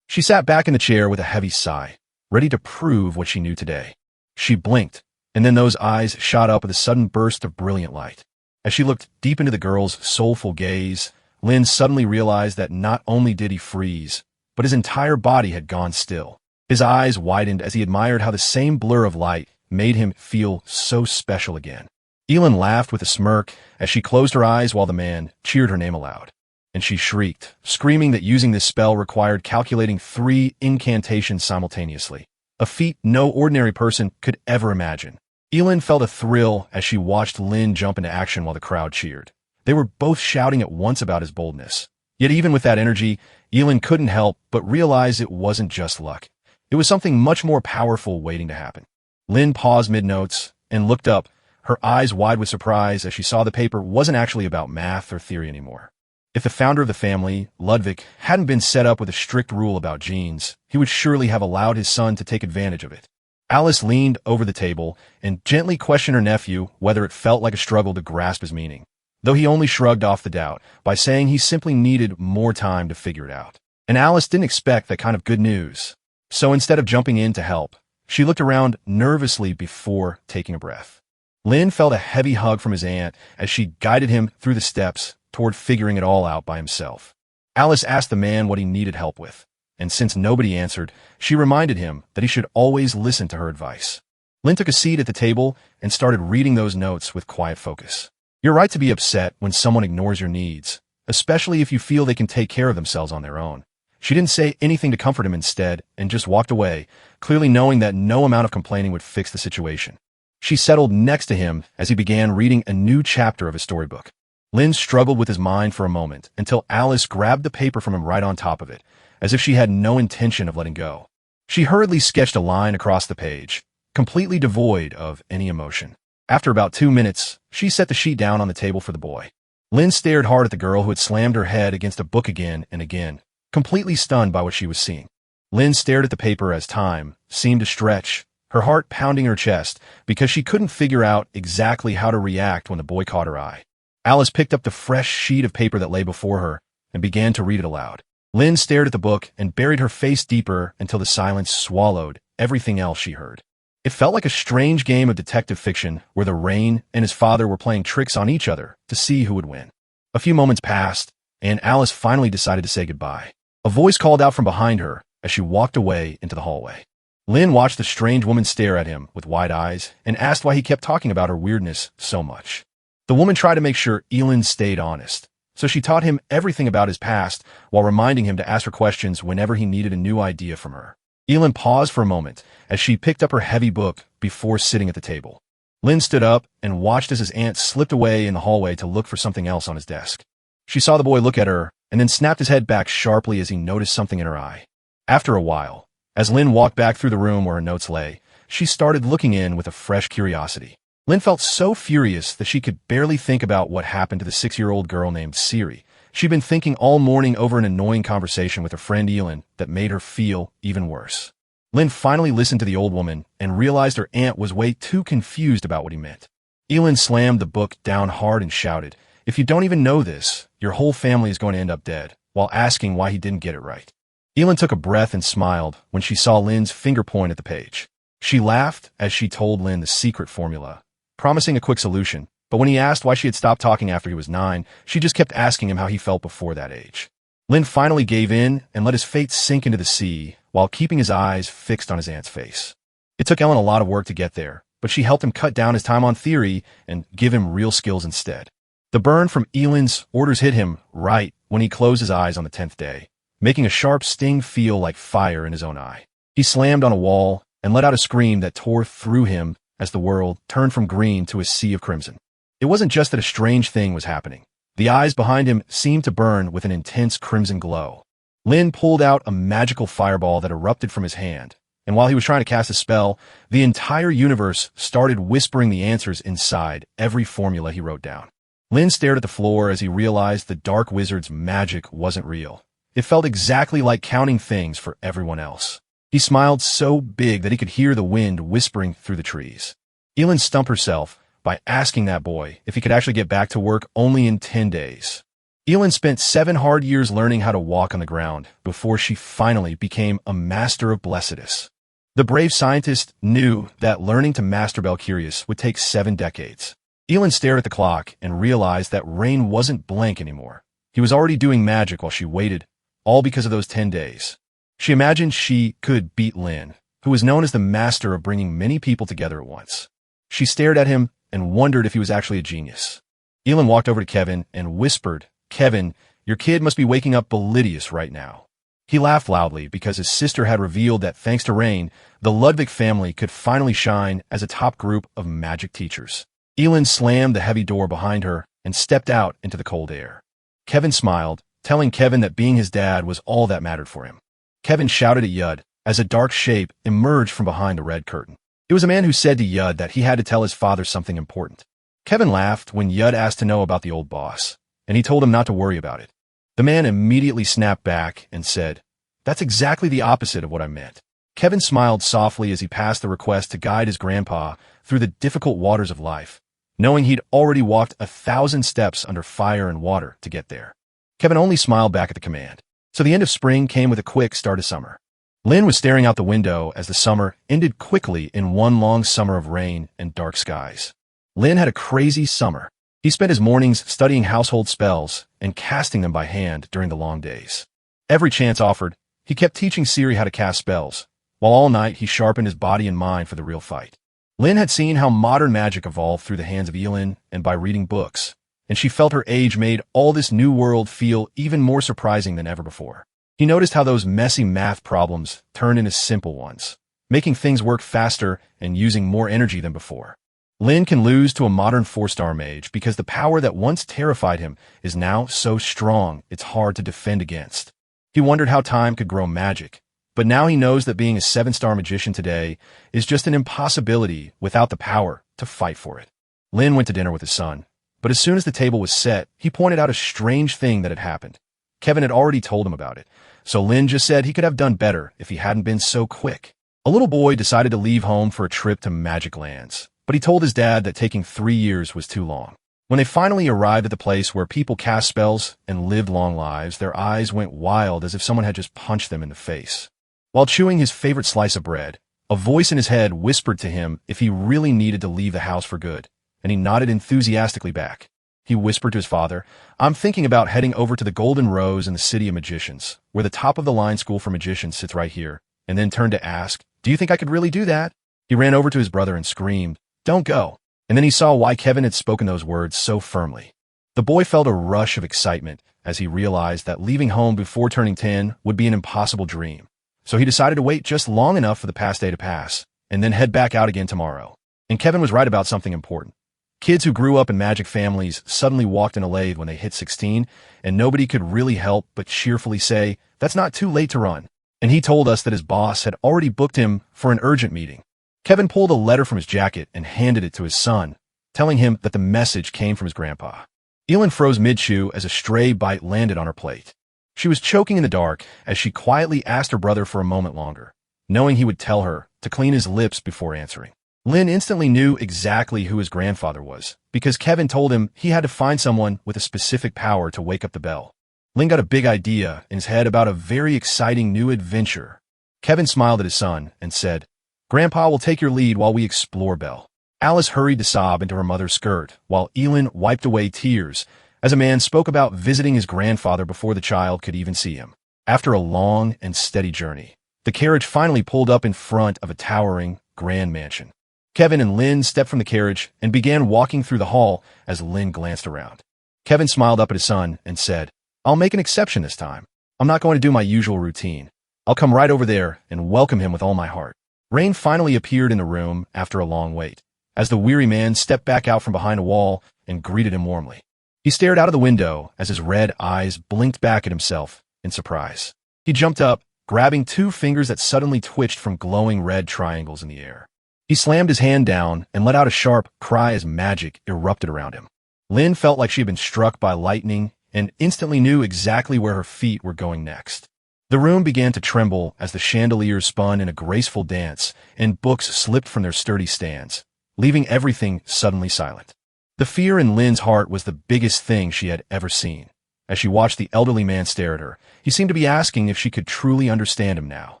She sat back in the chair with a heavy sigh, ready to prove what she knew today. She blinked, and then those eyes shot up with a sudden burst of brilliant light. As she looked deep into the girl's soulful gaze, Lynn suddenly realized that not only did he freeze, but his entire body had gone still. His eyes widened as he admired how the same blur of light made him feel so special again. Elin laughed with a smirk as she closed her eyes while the man cheered her name aloud. And she shrieked, screaming that using this spell required calculating 3 incantations simultaneously, a feat no ordinary person could ever imagine. Elin felt a thrill as she watched Lynn jump into action while the crowd cheered. They were both shouting at once about his boldness. Yet even with that energy, Elin couldn't help but realize it wasn't just luck. It was something much more powerful waiting to happen. Lynn paused mid-notes and looked up, her eyes wide with surprise as she saw the paper wasn't actually about math or theory anymore. If the founder of the family, Ludwig, hadn't been set up with a strict rule about genes, he would surely have allowed his son to take advantage of it. Alice leaned over the table and gently questioned her nephew whether it felt like a struggle to grasp his meaning, though he only shrugged off the doubt by saying he simply needed more time to figure it out. And Alice didn't expect that kind of good news. So instead of jumping in to help, she looked around nervously before taking a breath. Lynn felt a heavy hug from his aunt as she guided him through the steps toward figuring it all out by himself. Alice asked the man what he needed help with, and since nobody answered, she reminded him that he should always listen to her advice. Lynn took a seat at the table and started reading those notes with quiet focus. You're right to be upset when someone ignores your needs, especially if you feel they can take care of themselves on their own. She didn't say anything to comfort him instead and just walked away, clearly knowing that no amount of complaining would fix the situation. She settled next to him as he began reading a new chapter of his storybook. Lynn struggled with his mind for a moment until Alice grabbed the paper from him right on top of it, as if she had no intention of letting go. She hurriedly sketched a line across the page, completely devoid of any emotion. After about 2 minutes, she set the sheet down on the table for the boy. Lynn stared hard at the girl who had slammed her head against a book again and again, completely stunned by what she was seeing. Lynn stared at the paper as time seemed to stretch, her heart pounding her chest because she couldn't figure out exactly how to react when the boy caught her eye. Alice picked up the fresh sheet of paper that lay before her and began to read it aloud. Lynn stared at the book and buried her face deeper until the silence swallowed everything else she heard. It felt like a strange game of detective fiction where the Rain and his father were playing tricks on each other to see who would win. A few moments passed, and Alice finally decided to say goodbye. A voice called out from behind her as she walked away into the hallway. Lynn watched the strange woman stare at him with wide eyes and asked why he kept talking about her weirdness so much. The woman tried to make sure Elin stayed honest, so she taught him everything about his past while reminding him to ask her questions whenever he needed a new idea from her. Elin paused for a moment as she picked up her heavy book before sitting at the table. Lynn stood up and watched as his aunt slipped away in the hallway to look for something else on his desk. She saw the boy look at her and then snapped his head back sharply as he noticed something in her eye. After a while, as Lynn walked back through the room where her notes lay, she started looking in with a fresh curiosity. Lynn felt so furious that she could barely think about what happened to the 6-year-old girl named Siri. She'd been thinking all morning over an annoying conversation with her friend Elin that made her feel even worse. Lynn finally listened to the old woman and realized her aunt was way too confused about what he meant. Elin slammed the book down hard and shouted, "If you don't even know this, your whole family is going to end up dead," while asking why he didn't get it right. Elin took a breath and smiled when she saw Lynn's finger point at the page. She laughed as she told Lynn the secret formula, promising a quick solution, but when he asked why she had stopped talking after he was 9, she just kept asking him how he felt before that age. Lynn finally gave in and let his fate sink into the sea while keeping his eyes fixed on his aunt's face. It took Ellen a lot of work to get there, but she helped him cut down his time on theory and give him real skills instead. The burn from Elin's orders hit him right when he closed his eyes on the 10th day, making a sharp sting feel like fire in his own eye. He slammed on a wall and let out a scream that tore through him as the world turned from green to a sea of crimson. It wasn't just that a strange thing was happening. The eyes behind him seemed to burn with an intense crimson glow. Lin pulled out a magical fireball that erupted from his hand, and while he was trying to cast a spell, the entire universe started whispering the answers inside every formula he wrote down. Lin stared at the floor as he realized the dark wizard's magic wasn't real. It felt exactly like counting things for everyone else. He smiled so big that he could hear the wind whispering through the trees. Elin stumped herself by asking that boy if he could actually get back to work only in 10 days. Elin spent 7 hard years learning how to walk on the ground before she finally became a master of blessedness. The brave scientist knew that learning to master Belcurious would take 7 decades. Elin stared at the clock and realized that Rain wasn't blank anymore. He was already doing magic while she waited, all because of those 10 days. She imagined she could beat Lin, who was known as the master of bringing many people together at once. She stared at him and wondered if he was actually a genius. Elin walked over to Kevin and whispered, "Kevin, your kid must be waking up Bellidius right now." He laughed loudly because his sister had revealed that thanks to Rain, the Ludwig family could finally shine as a top group of magic teachers. Elin slammed the heavy door behind her and stepped out into the cold air. Kevin smiled, telling Kevin that being his dad was all that mattered for him. Kevin shouted at Yud as a dark shape emerged from behind the red curtain. It was a man who said to Yud that he had to tell his father something important. Kevin laughed when Yud asked to know about the old boss, and he told him not to worry about it. The man immediately snapped back and said, "That's exactly the opposite of what I meant." Kevin smiled softly as he passed the request to guide his grandpa through the difficult waters of life, knowing he'd already walked 1,000 steps under fire and water to get there. Kevin only smiled back at the command. So the end of spring came with a quick start of summer. Lin was staring out the window as the summer ended quickly in one long summer of rain and dark skies. Lin had a crazy summer. He spent his mornings studying household spells and casting them by hand during the long days. Every chance offered, he kept teaching Siri how to cast spells, while all night he sharpened his body and mind for the real fight. Lin had seen how modern magic evolved through the hands of Elin and by reading books, and she felt her age made all this new world feel even more surprising than ever before. He noticed how those messy math problems turned into simple ones, making things work faster and using more energy than before. Lin can lose to a modern 4-star mage because the power that once terrified him is now so strong it's hard to defend against. He wondered how time could grow magic, but now he knows that being a 7-star magician today is just an impossibility without the power to fight for it. Lin went to dinner with his son, but as soon as the table was set, he pointed out a strange thing that had happened. Kevin had already told him about it, so Lin just said he could have done better if he hadn't been so quick. A little boy decided to leave home for a trip to Magic Lands, but he told his dad that taking 3 years was too long. When they finally arrived at the place where people cast spells and lived long lives, their eyes went wild as if someone had just punched them in the face. While chewing his favorite slice of bread, a voice in his head whispered to him if he really needed to leave the house for good, and he nodded enthusiastically back. He whispered to his father, "I'm thinking about heading over to the Golden Rose in the City of Magicians, where the top-of-the-line school for magicians sits right here," and then turned to ask, "Do you think I could really do that?" He ran over to his brother and screamed, "Don't go." And then he saw why Kevin had spoken those words so firmly. The boy felt a rush of excitement as he realized that leaving home before turning 10 would be an impossible dream. So he decided to wait just long enough for the past day to pass, and then head back out again tomorrow. And Kevin was right about something important. Kids who grew up in magic families suddenly walked in a lathe when they hit 16, and nobody could really help but cheerfully say, "That's not too late to run." And he told us that his boss had already booked him for an urgent meeting. Kevin pulled a letter from his jacket and handed it to his son, telling him that the message came from his grandpa. Elin froze mid-chew as a stray bite landed on her plate. She was choking in the dark as she quietly asked her brother for a moment longer, knowing he would tell her to clean his lips before answering. Lin instantly knew exactly who his grandfather was, because Kevin told him he had to find someone with a specific power to wake up the bell. Lin got a big idea in his head about a very exciting new adventure. Kevin smiled at his son and said, "Grandpa will take your lead while we explore Belle." Alice hurried to sob into her mother's skirt, while Elin wiped away tears as a man spoke about visiting his grandfather before the child could even see him. After a long and steady journey, the carriage finally pulled up in front of a towering, grand mansion. Kevin and Lin stepped from the carriage and began walking through the hall as Lin glanced around. Kevin smiled up at his son and said, "I'll make an exception this time. I'm not going to do my usual routine. I'll come right over there and welcome him with all my heart." Rain finally appeared in the room after a long wait, as the weary man stepped back out from behind a wall and greeted him warmly. He stared out of the window as his red eyes blinked back at himself in surprise. He jumped up, grabbing two fingers that suddenly twitched from glowing red triangles in the air. He slammed his hand down and let out a sharp cry as magic erupted around him. Lin felt like she had been struck by lightning and instantly knew exactly where her feet were going next. The room began to tremble as the chandeliers spun in a graceful dance and books slipped from their sturdy stands, leaving everything suddenly silent. The fear in Lin's heart was the biggest thing she had ever seen. As she watched the elderly man stare at her, he seemed to be asking if she could truly understand him now.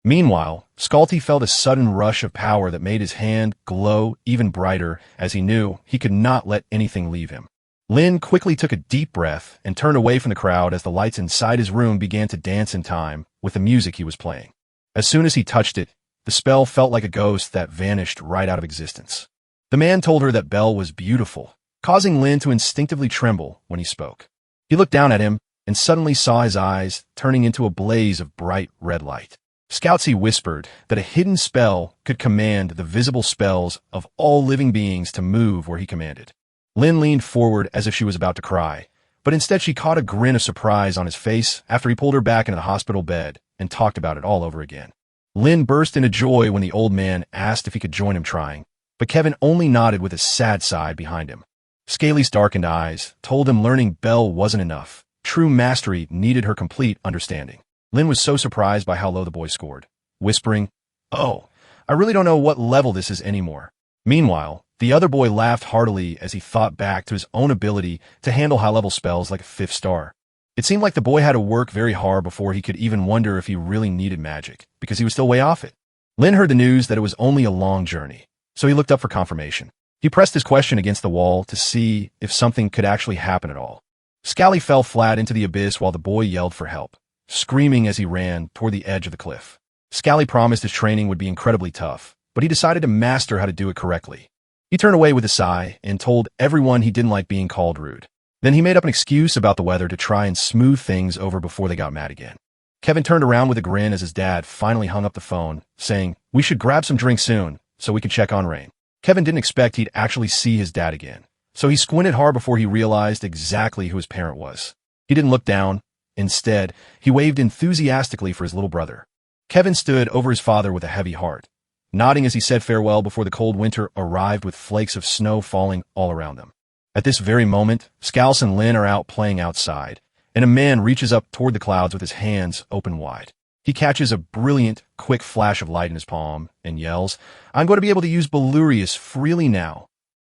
Meanwhile, Skalti felt a sudden rush of power that made his hand glow even brighter as he knew he could not let anything leave him. Lin quickly took a deep breath and turned away from the crowd as the lights inside his room began to dance in time with the music he was playing. As soon as he touched it, the spell felt like a ghost that vanished right out of existence. The man told her that Belle was beautiful, causing Lin to instinctively tremble when he spoke. He looked down at him and suddenly saw his eyes turning into a blaze of bright red light. Scoutsie whispered that a hidden spell could command the visible spells of all living beings to move where he commanded. Lin leaned forward as if she was about to cry, but instead she caught a grin of surprise on his face after he pulled her back into the hospital bed and talked about it all over again. Lin burst into joy when the old man asked if he could join him trying, but Kevin only nodded with a sad sigh behind him. Scaly's darkened eyes told him learning Belle wasn't enough. True mastery needed her complete understanding. Lin was so surprised by how low the boy scored, whispering, "Oh, I really don't know what level this is anymore." Meanwhile, the other boy laughed heartily as he thought back to his own ability to handle high-level spells like a 5th star. It seemed like the boy had to work very hard before he could even wonder if he really needed magic, because he was still way off it. Lin heard the news that it was only a long journey, so he looked up for confirmation. He pressed his question against the wall to see if something could actually happen at all. Scally fell flat into the abyss while the boy yelled for help, screaming as he ran toward the edge of the cliff. Scally promised his training would be incredibly tough, but he decided to master how to do it correctly. He turned away with a sigh and told everyone he didn't like being called rude. Then he made up an excuse about the weather to try and smooth things over before they got mad again. Kevin turned around with a grin as his dad finally hung up the phone, saying, "We should grab some drinks soon so we can check on Rain." Kevin didn't expect he'd actually see his dad again, so he squinted hard before he realized exactly who his parent was. He didn't look down. Instead, he waved enthusiastically for his little brother. Kevin stood over his father with a heavy heart, nodding as he said farewell before the cold winter arrived with flakes of snow falling all around them. At this very moment, Scalce and Lin are out playing outside, and a man reaches up toward the clouds with his hands open wide. He catches a brilliant, quick flash of light in his palm and yells, "I'm going to be able to use Belurius freely now."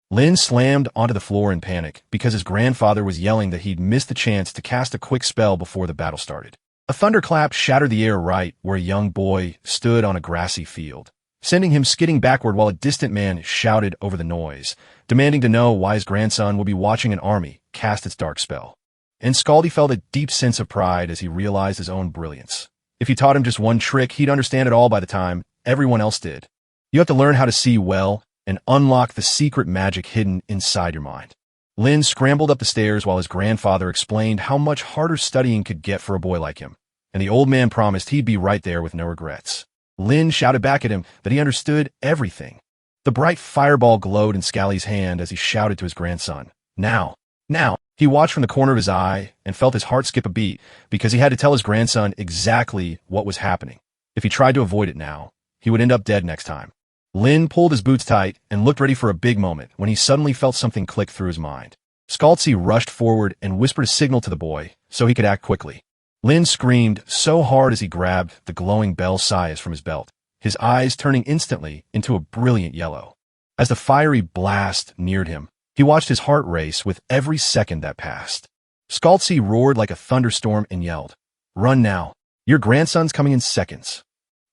Lin slammed onto the floor in panic because his grandfather was yelling that he'd missed the chance to cast a quick spell before the battle started. A thunderclap shattered the air right where a young boy stood on a grassy field, sending him skidding backward while a distant man shouted over the noise, demanding to know why his grandson would be watching an army cast its dark spell. And Scaldy felt a deep sense of pride as he realized his own brilliance. If he taught him just one trick, he'd understand it all by the time everyone else did. You have to learn how to see well and unlock the secret magic hidden inside your mind. Lin scrambled up the stairs while his grandfather explained how much harder studying could get for a boy like him, and the old man promised he'd be right there with no regrets. Lin shouted back at him that he understood everything. The bright fireball glowed in Scally's hand as he shouted to his grandson, "Now! Now!" He watched from the corner of his eye and felt his heart skip a beat because he had to tell his grandson exactly what was happening. If he tried to avoid it now, he would end up dead next time. Lin pulled his boots tight and looked ready for a big moment when he suddenly felt something click through his mind. Scalzi rushed forward and whispered a signal to the boy so he could act quickly. Lin screamed so hard as he grabbed the glowing bell size from his belt, his eyes turning instantly into a brilliant yellow. As the fiery blast neared him, he watched his heart race with every second that passed. Scalzi roared like a thunderstorm and yelled, "Run now! Your grandson's coming in seconds."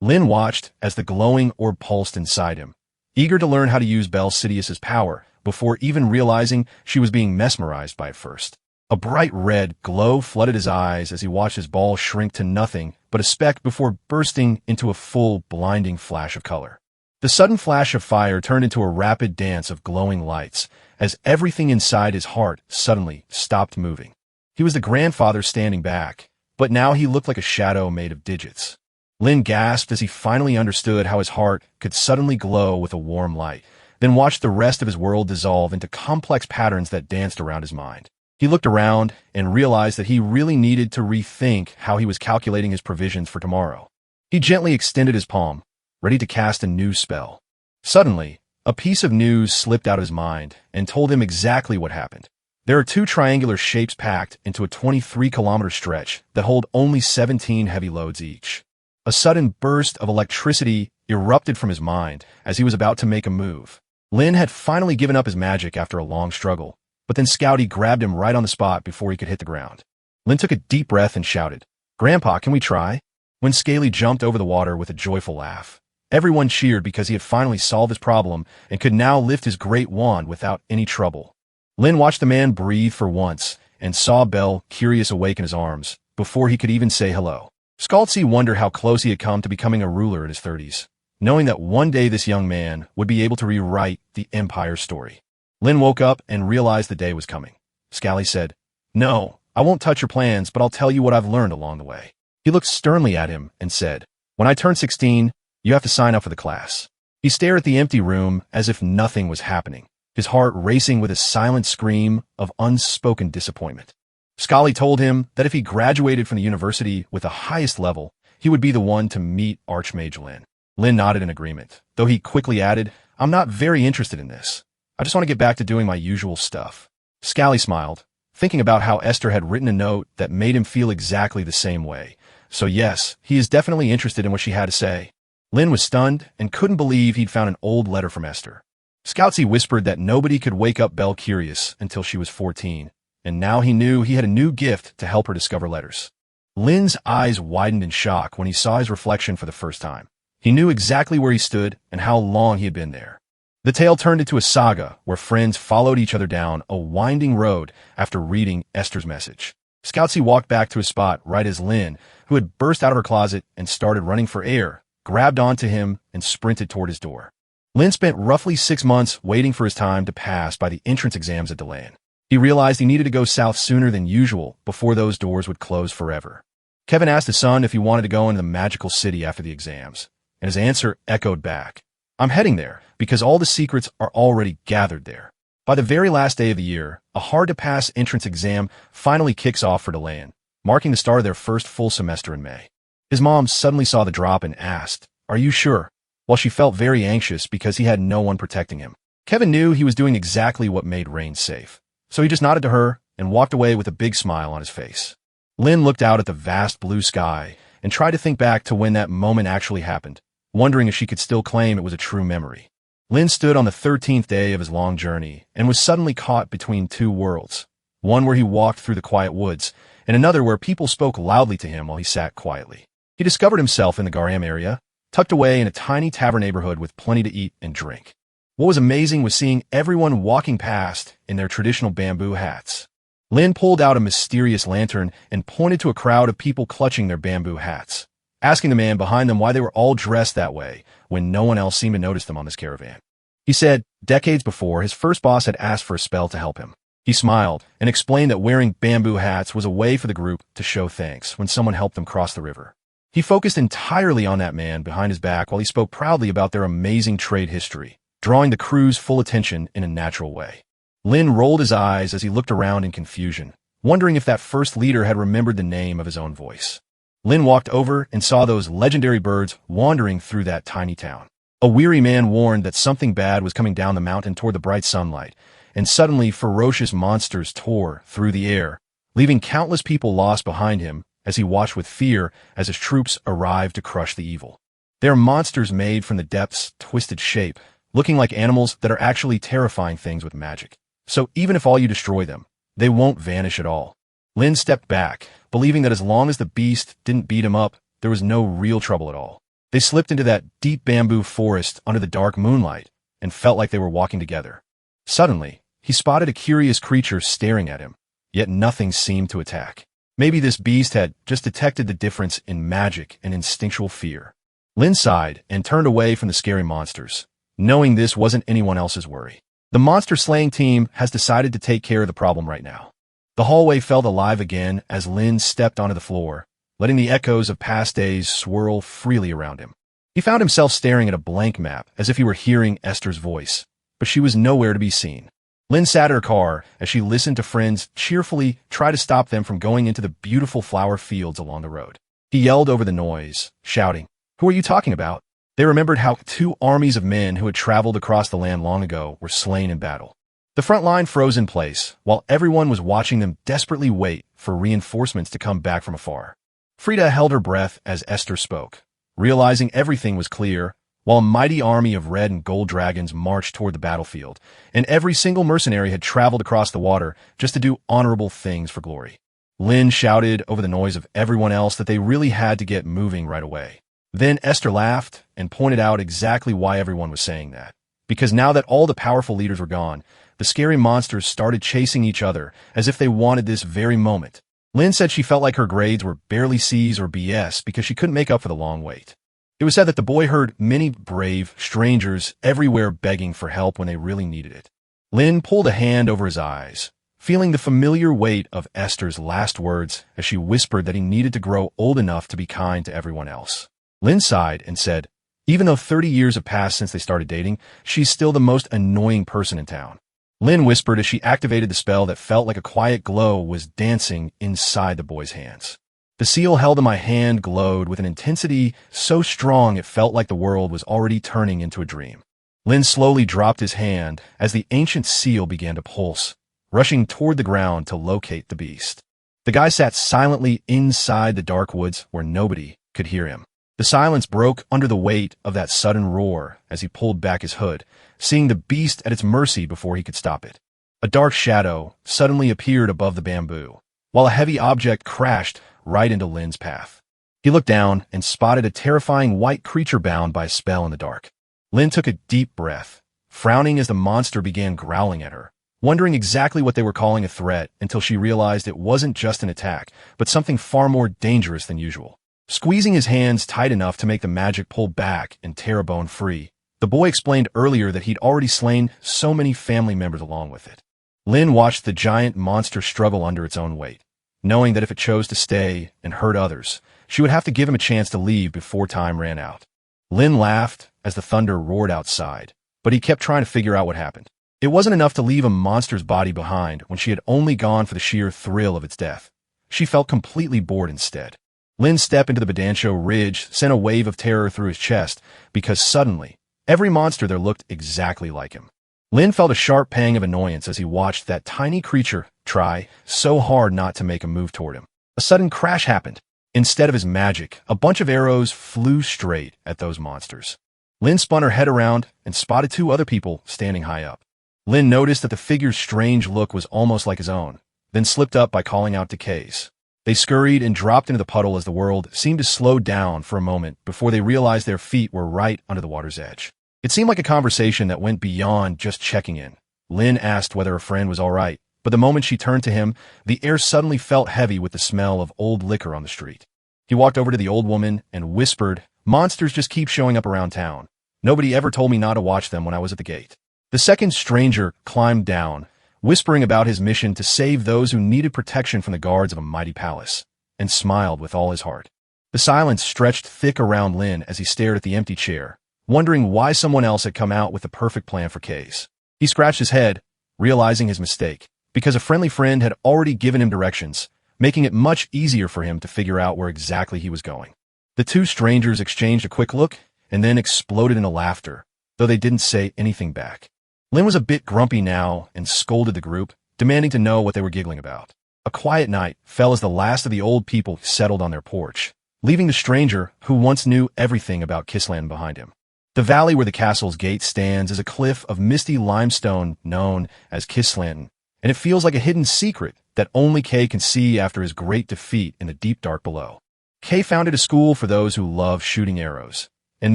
Lin watched as the glowing orb pulsed inside him, eager to learn how to use Belle Sidious's power before even realizing she was being mesmerized by it first. A bright red glow flooded his eyes as he watched his ball shrink to nothing but a speck before bursting into a full, blinding flash of color. The sudden flash of fire turned into a rapid dance of glowing lights as everything inside his heart suddenly stopped moving. He was the grandfather standing back, but now he looked like a shadow made of digits. Lin gasped as he finally understood how his heart could suddenly glow with a warm light, then watched the rest of his world dissolve into complex patterns that danced around his mind. He looked around and realized that he really needed to rethink how he was calculating his provisions for tomorrow. He gently extended his palm, ready to cast a new spell. Suddenly, a piece of news slipped out of his mind and told him exactly what happened. There are two triangular shapes packed into a 23-kilometer stretch that hold only 17 heavy loads each. A sudden burst of electricity erupted from his mind as he was about to make a move. Lin had finally given up his magic after a long struggle, but then Scouty grabbed him right on the spot before he could hit the ground. Lin took a deep breath and shouted, "Grandpa, can we try?" When Scaly jumped over the water with a joyful laugh. Everyone cheered because he had finally solved his problem and could now lift his great wand without any trouble. Lin watched the man breathe for once and saw Belle, curious, awake in his arms before he could even say hello. Scalzi wondered how close he had come to becoming a ruler in his 30s, knowing that one day this young man would be able to rewrite the Empire's story. Lin woke up and realized the day was coming. Scally said, "No, I won't touch your plans, but I'll tell you what I've learned along the way." He looked sternly at him and said, "When I turn 16, you have to sign up for the class." He stared at the empty room as if nothing was happening, his heart racing with a silent scream of unspoken disappointment. Scully told him that if he graduated from the university with the highest level, he would be the one to meet Archmage Lin. Lin nodded in agreement, though he quickly added, "I'm not very interested in this. I just want to get back to doing my usual stuff." Scally smiled, thinking about how Esther had written a note that made him feel exactly the same way. So yes, he is definitely interested in what she had to say. Lin was stunned and couldn't believe he'd found an old letter from Esther. Scoutsy whispered that nobody could wake up Belle curious until she was 14, and now he knew he had a new gift to help her discover letters. Lin's eyes widened in shock when he saw his reflection for the first time. He knew exactly where he stood and how long he had been there. The tale turned into a saga where friends followed each other down a winding road after reading Esther's message. Scoutsy walked back to his spot right as Lin, who had burst out of her closet and started running for air, grabbed onto him and sprinted toward his door. Lin spent roughly 6 months waiting for his time to pass by the entrance exams at Deland. He realized he needed to go south sooner than usual before those doors would close forever. Kevin asked his son if he wanted to go into the magical city after the exams, and his answer echoed back, "I'm heading there because all the secrets are already gathered there." By the very last day of the year, a hard-to-pass entrance exam finally kicks off for Deland, marking the start of their first full semester in May. His mom suddenly saw the drop and asked, "Are you sure?" While she felt very anxious because he had no one protecting him. Kevin knew he was doing exactly what made Rain safe, so he just nodded to her and walked away with a big smile on his face. Lin looked out at the vast blue sky and tried to think back to when that moment actually happened, wondering if she could still claim it was a true memory. Lin stood on the 13th day of his long journey and was suddenly caught between two worlds, one where he walked through the quiet woods and another where people spoke loudly to him while he sat quietly. He discovered himself in the Garam area, tucked away in a tiny tavern neighborhood with plenty to eat and drink. What was amazing was seeing everyone walking past in their traditional bamboo hats. Lin pulled out a mysterious lantern and pointed to a crowd of people clutching their bamboo hats, asking the man behind them why they were all dressed that way when no one else seemed to notice them on this caravan. He said decades before, his first boss had asked for a spell to help him. He smiled and explained that wearing bamboo hats was a way for the group to show thanks when someone helped them cross the river. He focused entirely on that man behind his back while he spoke proudly about their amazing trade history, drawing the crew's full attention in a natural way. Lin rolled his eyes as he looked around in confusion, wondering if that first leader had remembered the name of his own voice. Lin walked over and saw those legendary birds wandering through that tiny town. A weary man warned that something bad was coming down the mountain toward the bright sunlight, and suddenly ferocious monsters tore through the air, leaving countless people lost behind him as he watched with fear as his troops arrived to crush the evil. They are monsters made from the depth's twisted shape, looking like animals that are actually terrifying things with magic. So even if all you destroy them, they won't vanish at all. Lin stepped back, believing that as long as the beast didn't beat him up, there was no real trouble at all. They slipped into that deep bamboo forest under the dark moonlight and felt like they were walking together. Suddenly, he spotted a curious creature staring at him, yet nothing seemed to attack. Maybe this beast had just detected the difference in magic and instinctual fear. Lin sighed and turned away from the scary monsters, knowing this wasn't anyone else's worry. The monster-slaying team has decided to take care of the problem right now. The hallway felt alive again as Lin stepped onto the floor, letting the echoes of past days swirl freely around him. He found himself staring at a blank map as if he were hearing Esther's voice, but she was nowhere to be seen. Lynn sat in her car as she listened to friends cheerfully try to stop them from going into the beautiful flower fields along the road. He yelled over the noise, shouting, "Who are you talking about?" They remembered how 2 armies of men who had traveled across the land long ago were slain in battle. The front line froze in place, while everyone was watching them desperately wait for reinforcements to come back from afar. Frida held her breath as Esther spoke, realizing everything was clear, while a mighty army of red and gold dragons marched toward the battlefield, and every single mercenary had traveled across the water just to do honorable things for glory. Lynn shouted over the noise of everyone else that they really had to get moving right away. Then Esther laughed and pointed out exactly why everyone was saying that. Because now that all the powerful leaders were gone, the scary monsters started chasing each other as if they wanted this very moment. Lynn said she felt like her grades were barely C's or BS because she couldn't make up for the long wait. It was said that the boy heard many brave strangers everywhere begging for help when they really needed it. Lynn pulled a hand over his eyes, feeling the familiar weight of Esther's last words as she whispered that he needed to grow old enough to be kind to everyone else. Lynn sighed and said, "Even though 30 years have passed since they started dating, she's still the most annoying person in town." Lynn whispered as she activated the spell that felt like a quiet glow was dancing inside the boy's hands. The seal held in my hand glowed with an intensity so strong it felt like the world was already turning into a dream. Lynn slowly dropped his hand as the ancient seal began to pulse, rushing toward the ground to locate the beast. The guy sat silently inside the dark woods where nobody could hear him. The silence broke under the weight of that sudden roar as he pulled back his hood, seeing the beast at its mercy before he could stop it. A dark shadow suddenly appeared above the bamboo, while a heavy object crashed right into Lynn's path. He looked down and spotted a terrifying white creature bound by a spell in the dark. Lynn took a deep breath, frowning as the monster began growling at her, wondering exactly what they were calling a threat until she realized it wasn't just an attack, but something far more dangerous than usual. Squeezing his hands tight enough to make the magic pull back and tear a bone free, the boy explained earlier that he'd already slain so many family members along with it. Lynn watched the giant monster struggle under its own weight, knowing that if it chose to stay and hurt others, she would have to give him a chance to leave before time ran out. Lynn laughed as the thunder roared outside, but he kept trying to figure out what happened. It wasn't enough to leave a monster's body behind when she had only gone for the sheer thrill of its death. She felt completely bored instead. Lynn's step into the Badancho Ridge sent a wave of terror through his chest because suddenly, every monster there looked exactly like him. Lynn felt a sharp pang of annoyance as he watched that tiny creature try so hard not to make a move toward him. A sudden crash happened. Instead of his magic, a bunch of arrows flew straight at those monsters. Lynn spun her head around and spotted 2 other people standing high up. Lynn noticed that the figure's strange look was almost like his own, then slipped up by calling out to Case. They scurried and dropped into the puddle as the world seemed to slow down for a moment before they realized their feet were right under the water's edge. It seemed like a conversation that went beyond just checking in. Lynn asked whether a friend was all right, but the moment she turned to him, the air suddenly felt heavy with the smell of old liquor on the street. He walked over to the old woman and whispered, "Monsters just keep showing up around town. Nobody ever told me not to watch them when I was at the gate." The second stranger climbed down, whispering about his mission to save those who needed protection from the guards of a mighty palace, and smiled with all his heart. The silence stretched thick around Lynn as he stared at the empty chair, wondering why someone else had come out with the perfect plan for Case. He scratched his head, realizing his mistake, because a friendly friend had already given him directions, making it much easier for him to figure out where exactly he was going. The 2 strangers exchanged a quick look and then exploded into laughter, though they didn't say anything back. Lynn was a bit grumpy now and scolded the group, demanding to know what they were giggling about. A quiet night fell as the last of the old people settled on their porch, leaving the stranger who once knew everything about Kissland behind him. The valley where the castle's gate stands is a cliff of misty limestone known as Kissland, and it feels like a hidden secret that only Kay can see after his great defeat in the deep dark below. Kay founded a school for those who love shooting arrows, and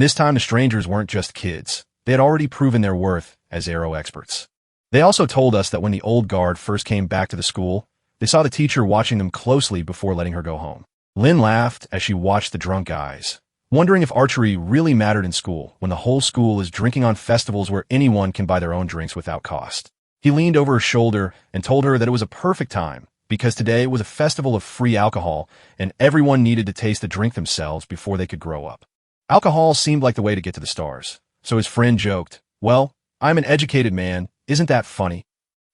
this time the strangers weren't just kids. They had already proven their worth as arrow experts. They also told us that when the old guard first came back to the school, they saw the teacher watching them closely before letting her go home. Lynn laughed as she watched the drunk guys, wondering if archery really mattered in school when the whole school is drinking on festivals where anyone can buy their own drinks without cost. He leaned over her shoulder and told her that it was a perfect time because today was a festival of free alcohol and everyone needed to taste the drink themselves before they could grow up. Alcohol seemed like the way to get to the stars, so his friend joked, "Well, I'm an educated man, isn't that funny?"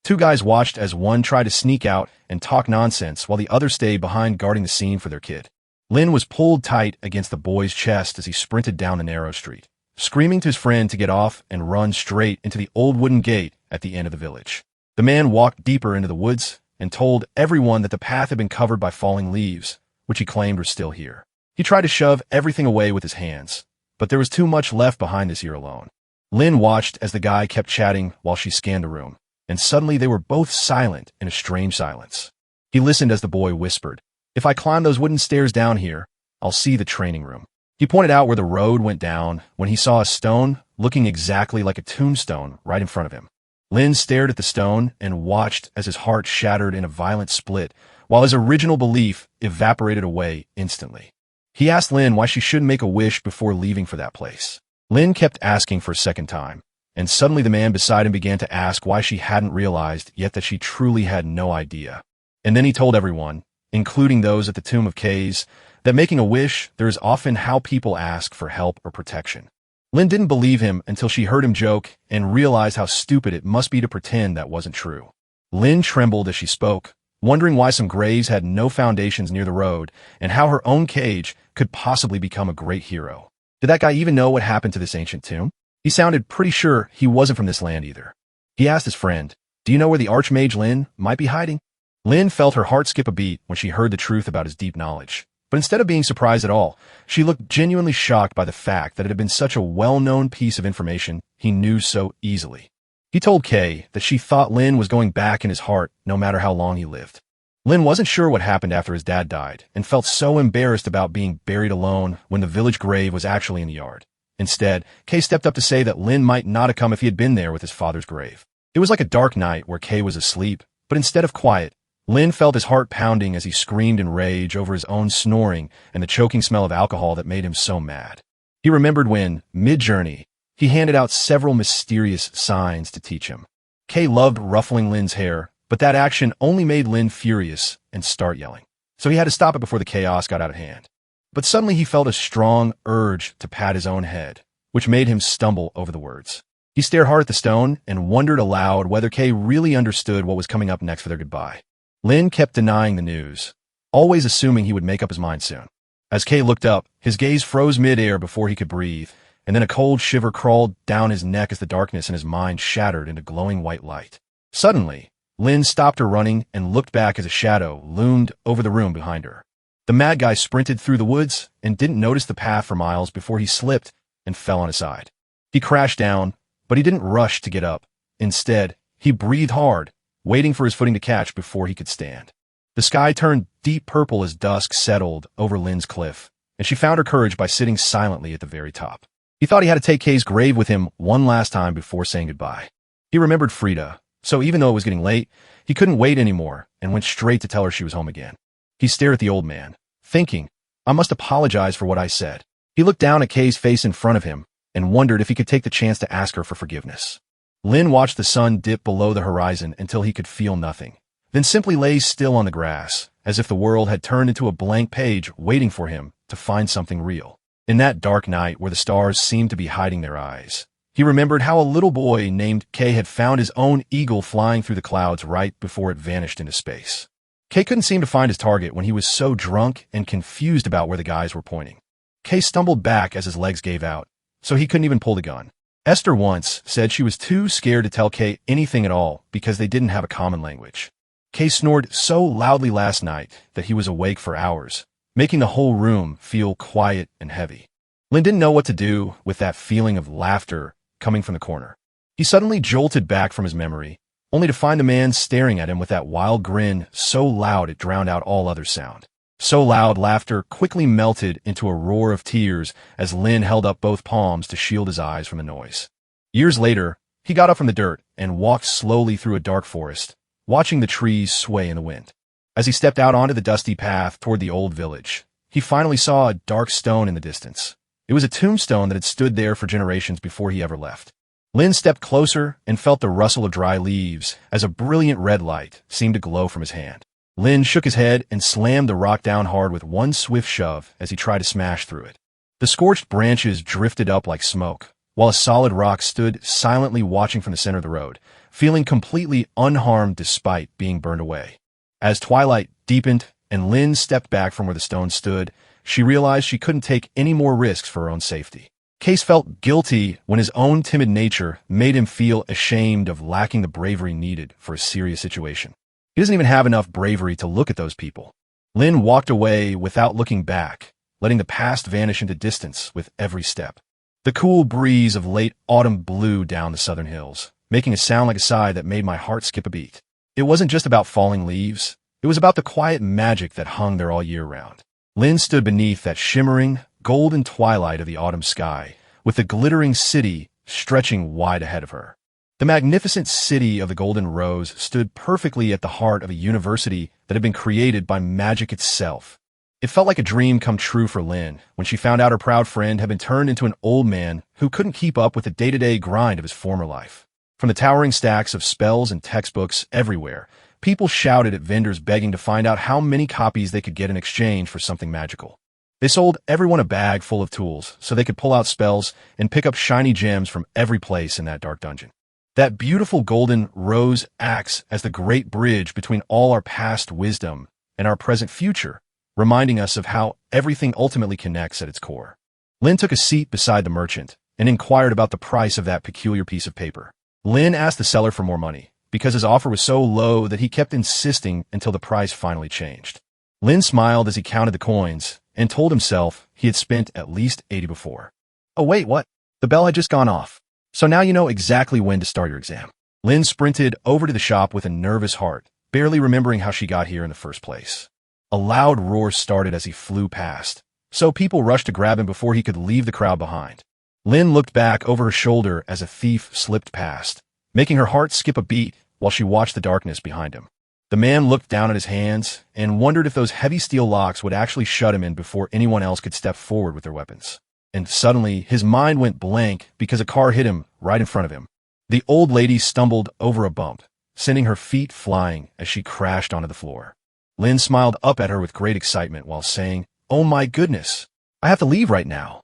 Two guys watched as one tried to sneak out and talk nonsense while the other stayed behind guarding the scene for their kid. Lin was pulled tight against the boy's chest as he sprinted down the narrow street, screaming to his friend to get off and run straight into the old wooden gate at the end of the village. The man walked deeper into the woods and told everyone that the path had been covered by falling leaves, which he claimed were still here. He tried to shove everything away with his hands, but there was too much left behind this year alone. Lin watched as the guy kept chatting while she scanned the room, and suddenly they were both silent in a strange silence. He listened as the boy whispered, "If I climb those wooden stairs down here, I'll see the training room." He pointed out where the road went down when he saw a stone looking exactly like a tombstone right in front of him. Lin stared at the stone and watched as his heart shattered in a violent split, while his original belief evaporated away instantly. He asked Lin why she shouldn't make a wish before leaving for that place. Lin kept asking for a second time, and suddenly the man beside him began to ask why she hadn't realized yet that she truly had no idea. And then he told everyone, including those at the Tomb of K's, that making a wish there is often how people ask for help or protection. Lin didn't believe him until she heard him joke and realized how stupid it must be to pretend that wasn't true. Lin trembled as she spoke, wondering why some graves had no foundations near the road and how her own cage could possibly become a great hero. Did that guy even know what happened to this ancient tomb? He sounded pretty sure he wasn't from this land either. He asked his friend, "Do you know where the Archmage Lin might be hiding?" Lin felt her heart skip a beat when she heard the truth about his deep knowledge. But instead of being surprised at all, she looked genuinely shocked by the fact that it had been such a well-known piece of information he knew so easily. He told Kay that she thought Lin was going back in his heart no matter how long he lived. Lin wasn't sure what happened after his dad died and felt so embarrassed about being buried alone when the village grave was actually in the yard. Instead, Kay stepped up to say that Lin might not have come if he had been there with his father's grave. It was like a dark night where Kay was asleep, but instead of quiet, Lin felt his heart pounding as he screamed in rage over his own snoring and the choking smell of alcohol that made him so mad. He remembered when, mid-journey, he handed out several mysterious signs to teach him. Kay loved ruffling Lin's hair, but that action only made Lin furious and start yelling. So he had to stop it before the chaos got out of hand. But suddenly he felt a strong urge to pat his own head, which made him stumble over the words. He stared hard at the stone and wondered aloud whether Kay really understood what was coming up next for their goodbye. Lin kept denying the news, always assuming he would make up his mind soon. As Kay looked up, his gaze froze mid-air before he could breathe, and then a cold shiver crawled down his neck as the darkness in his mind shattered into glowing white light. Suddenly, Lin stopped her running and looked back as a shadow loomed over the room behind her. The mad guy sprinted through the woods and didn't notice the path for miles before he slipped and fell on his side. He crashed down, but he didn't rush to get up. Instead, he breathed hard, waiting for his footing to catch before he could stand. The sky turned deep purple as dusk settled over Lin's cliff, and she found her courage by sitting silently at the very top. He thought he had to take Kay's grave with him one last time before saying goodbye. He remembered Frida, so even though it was getting late, he couldn't wait anymore and went straight to tell her she was home again. He stared at the old man, thinking, "I must apologize for what I said." He looked down at Kay's face in front of him and wondered if he could take the chance to ask her for forgiveness. Lin watched the sun dip below the horizon until he could feel nothing, then simply lay still on the grass, as if the world had turned into a blank page waiting for him to find something real. In that dark night where the stars seemed to be hiding their eyes, he remembered how a little boy named Kay had found his own eagle flying through the clouds right before it vanished into space. Kay couldn't seem to find his target when he was so drunk and confused about where the guys were pointing. Kay stumbled back as his legs gave out, so he couldn't even pull the gun. Esther once said she was too scared to tell Kay anything at all because they didn't have a common language. Kay snored so loudly last night that he was awake for hours, making the whole room feel quiet and heavy. Lin didn't know what to do with that feeling of laughter coming from the corner. He suddenly jolted back from his memory, only to find the man staring at him with that wild grin so loud it drowned out all other sound. So loud, laughter quickly melted into a roar of tears as Lin held up both palms to shield his eyes from the noise. Years later, he got up from the dirt and walked slowly through a dark forest, watching the trees sway in the wind. As he stepped out onto the dusty path toward the old village, he finally saw a dark stone in the distance. It was a tombstone that had stood there for generations before he ever left. Lin stepped closer and felt the rustle of dry leaves as a brilliant red light seemed to glow from his hand. Lin shook his head and slammed the rock down hard with one swift shove as he tried to smash through it. The scorched branches drifted up like smoke, while a solid rock stood silently watching from the center of the road, feeling completely unharmed despite being burned away. As twilight deepened and Lin stepped back from where the stone stood, she realized she couldn't take any more risks for her own safety. Case felt guilty when his own timid nature made him feel ashamed of lacking the bravery needed for a serious situation. He doesn't even have enough bravery to look at those people. Lin walked away without looking back, letting the past vanish into distance with every step. The cool breeze of late autumn blew down the southern hills, making a sound like a sigh that made my heart skip a beat. It wasn't just about falling leaves. It was about the quiet magic that hung there all year round. Lin stood beneath that shimmering, golden twilight of the autumn sky, with the glittering city stretching wide ahead of her. The magnificent city of the Golden Rose stood perfectly at the heart of a university that had been created by magic itself. It felt like a dream come true for Lin when she found out her proud friend had been turned into an old man who couldn't keep up with the day-to-day grind of his former life. From the towering stacks of spells and textbooks everywhere, people shouted at vendors begging to find out how many copies they could get in exchange for something magical. They sold everyone a bag full of tools so they could pull out spells and pick up shiny gems from every place in that dark dungeon. That beautiful golden rose acts as the great bridge between all our past wisdom and our present future, reminding us of how everything ultimately connects at its core. Lin took a seat beside the merchant and inquired about the price of that peculiar piece of paper. Lin asked the seller for more money because his offer was so low that he kept insisting until the price finally changed. Lin smiled as he counted the coins and told himself he had spent at least 80 before. Oh wait, what? The bell had just gone off. So now you know exactly when to start your exam. Lin sprinted over to the shop with a nervous heart, barely remembering how she got here in the first place. A loud roar started as he flew past, so people rushed to grab him before he could leave the crowd behind. Lin looked back over her shoulder as a thief slipped past, making her heart skip a beat while she watched the darkness behind him. The man looked down at his hands and wondered if those heavy steel locks would actually shut him in before anyone else could step forward with their weapons. And suddenly, his mind went blank because a car hit him right in front of him. The old lady stumbled over a bump, sending her feet flying as she crashed onto the floor. Lin smiled up at her with great excitement while saying, "Oh my goodness, I have to leave right now."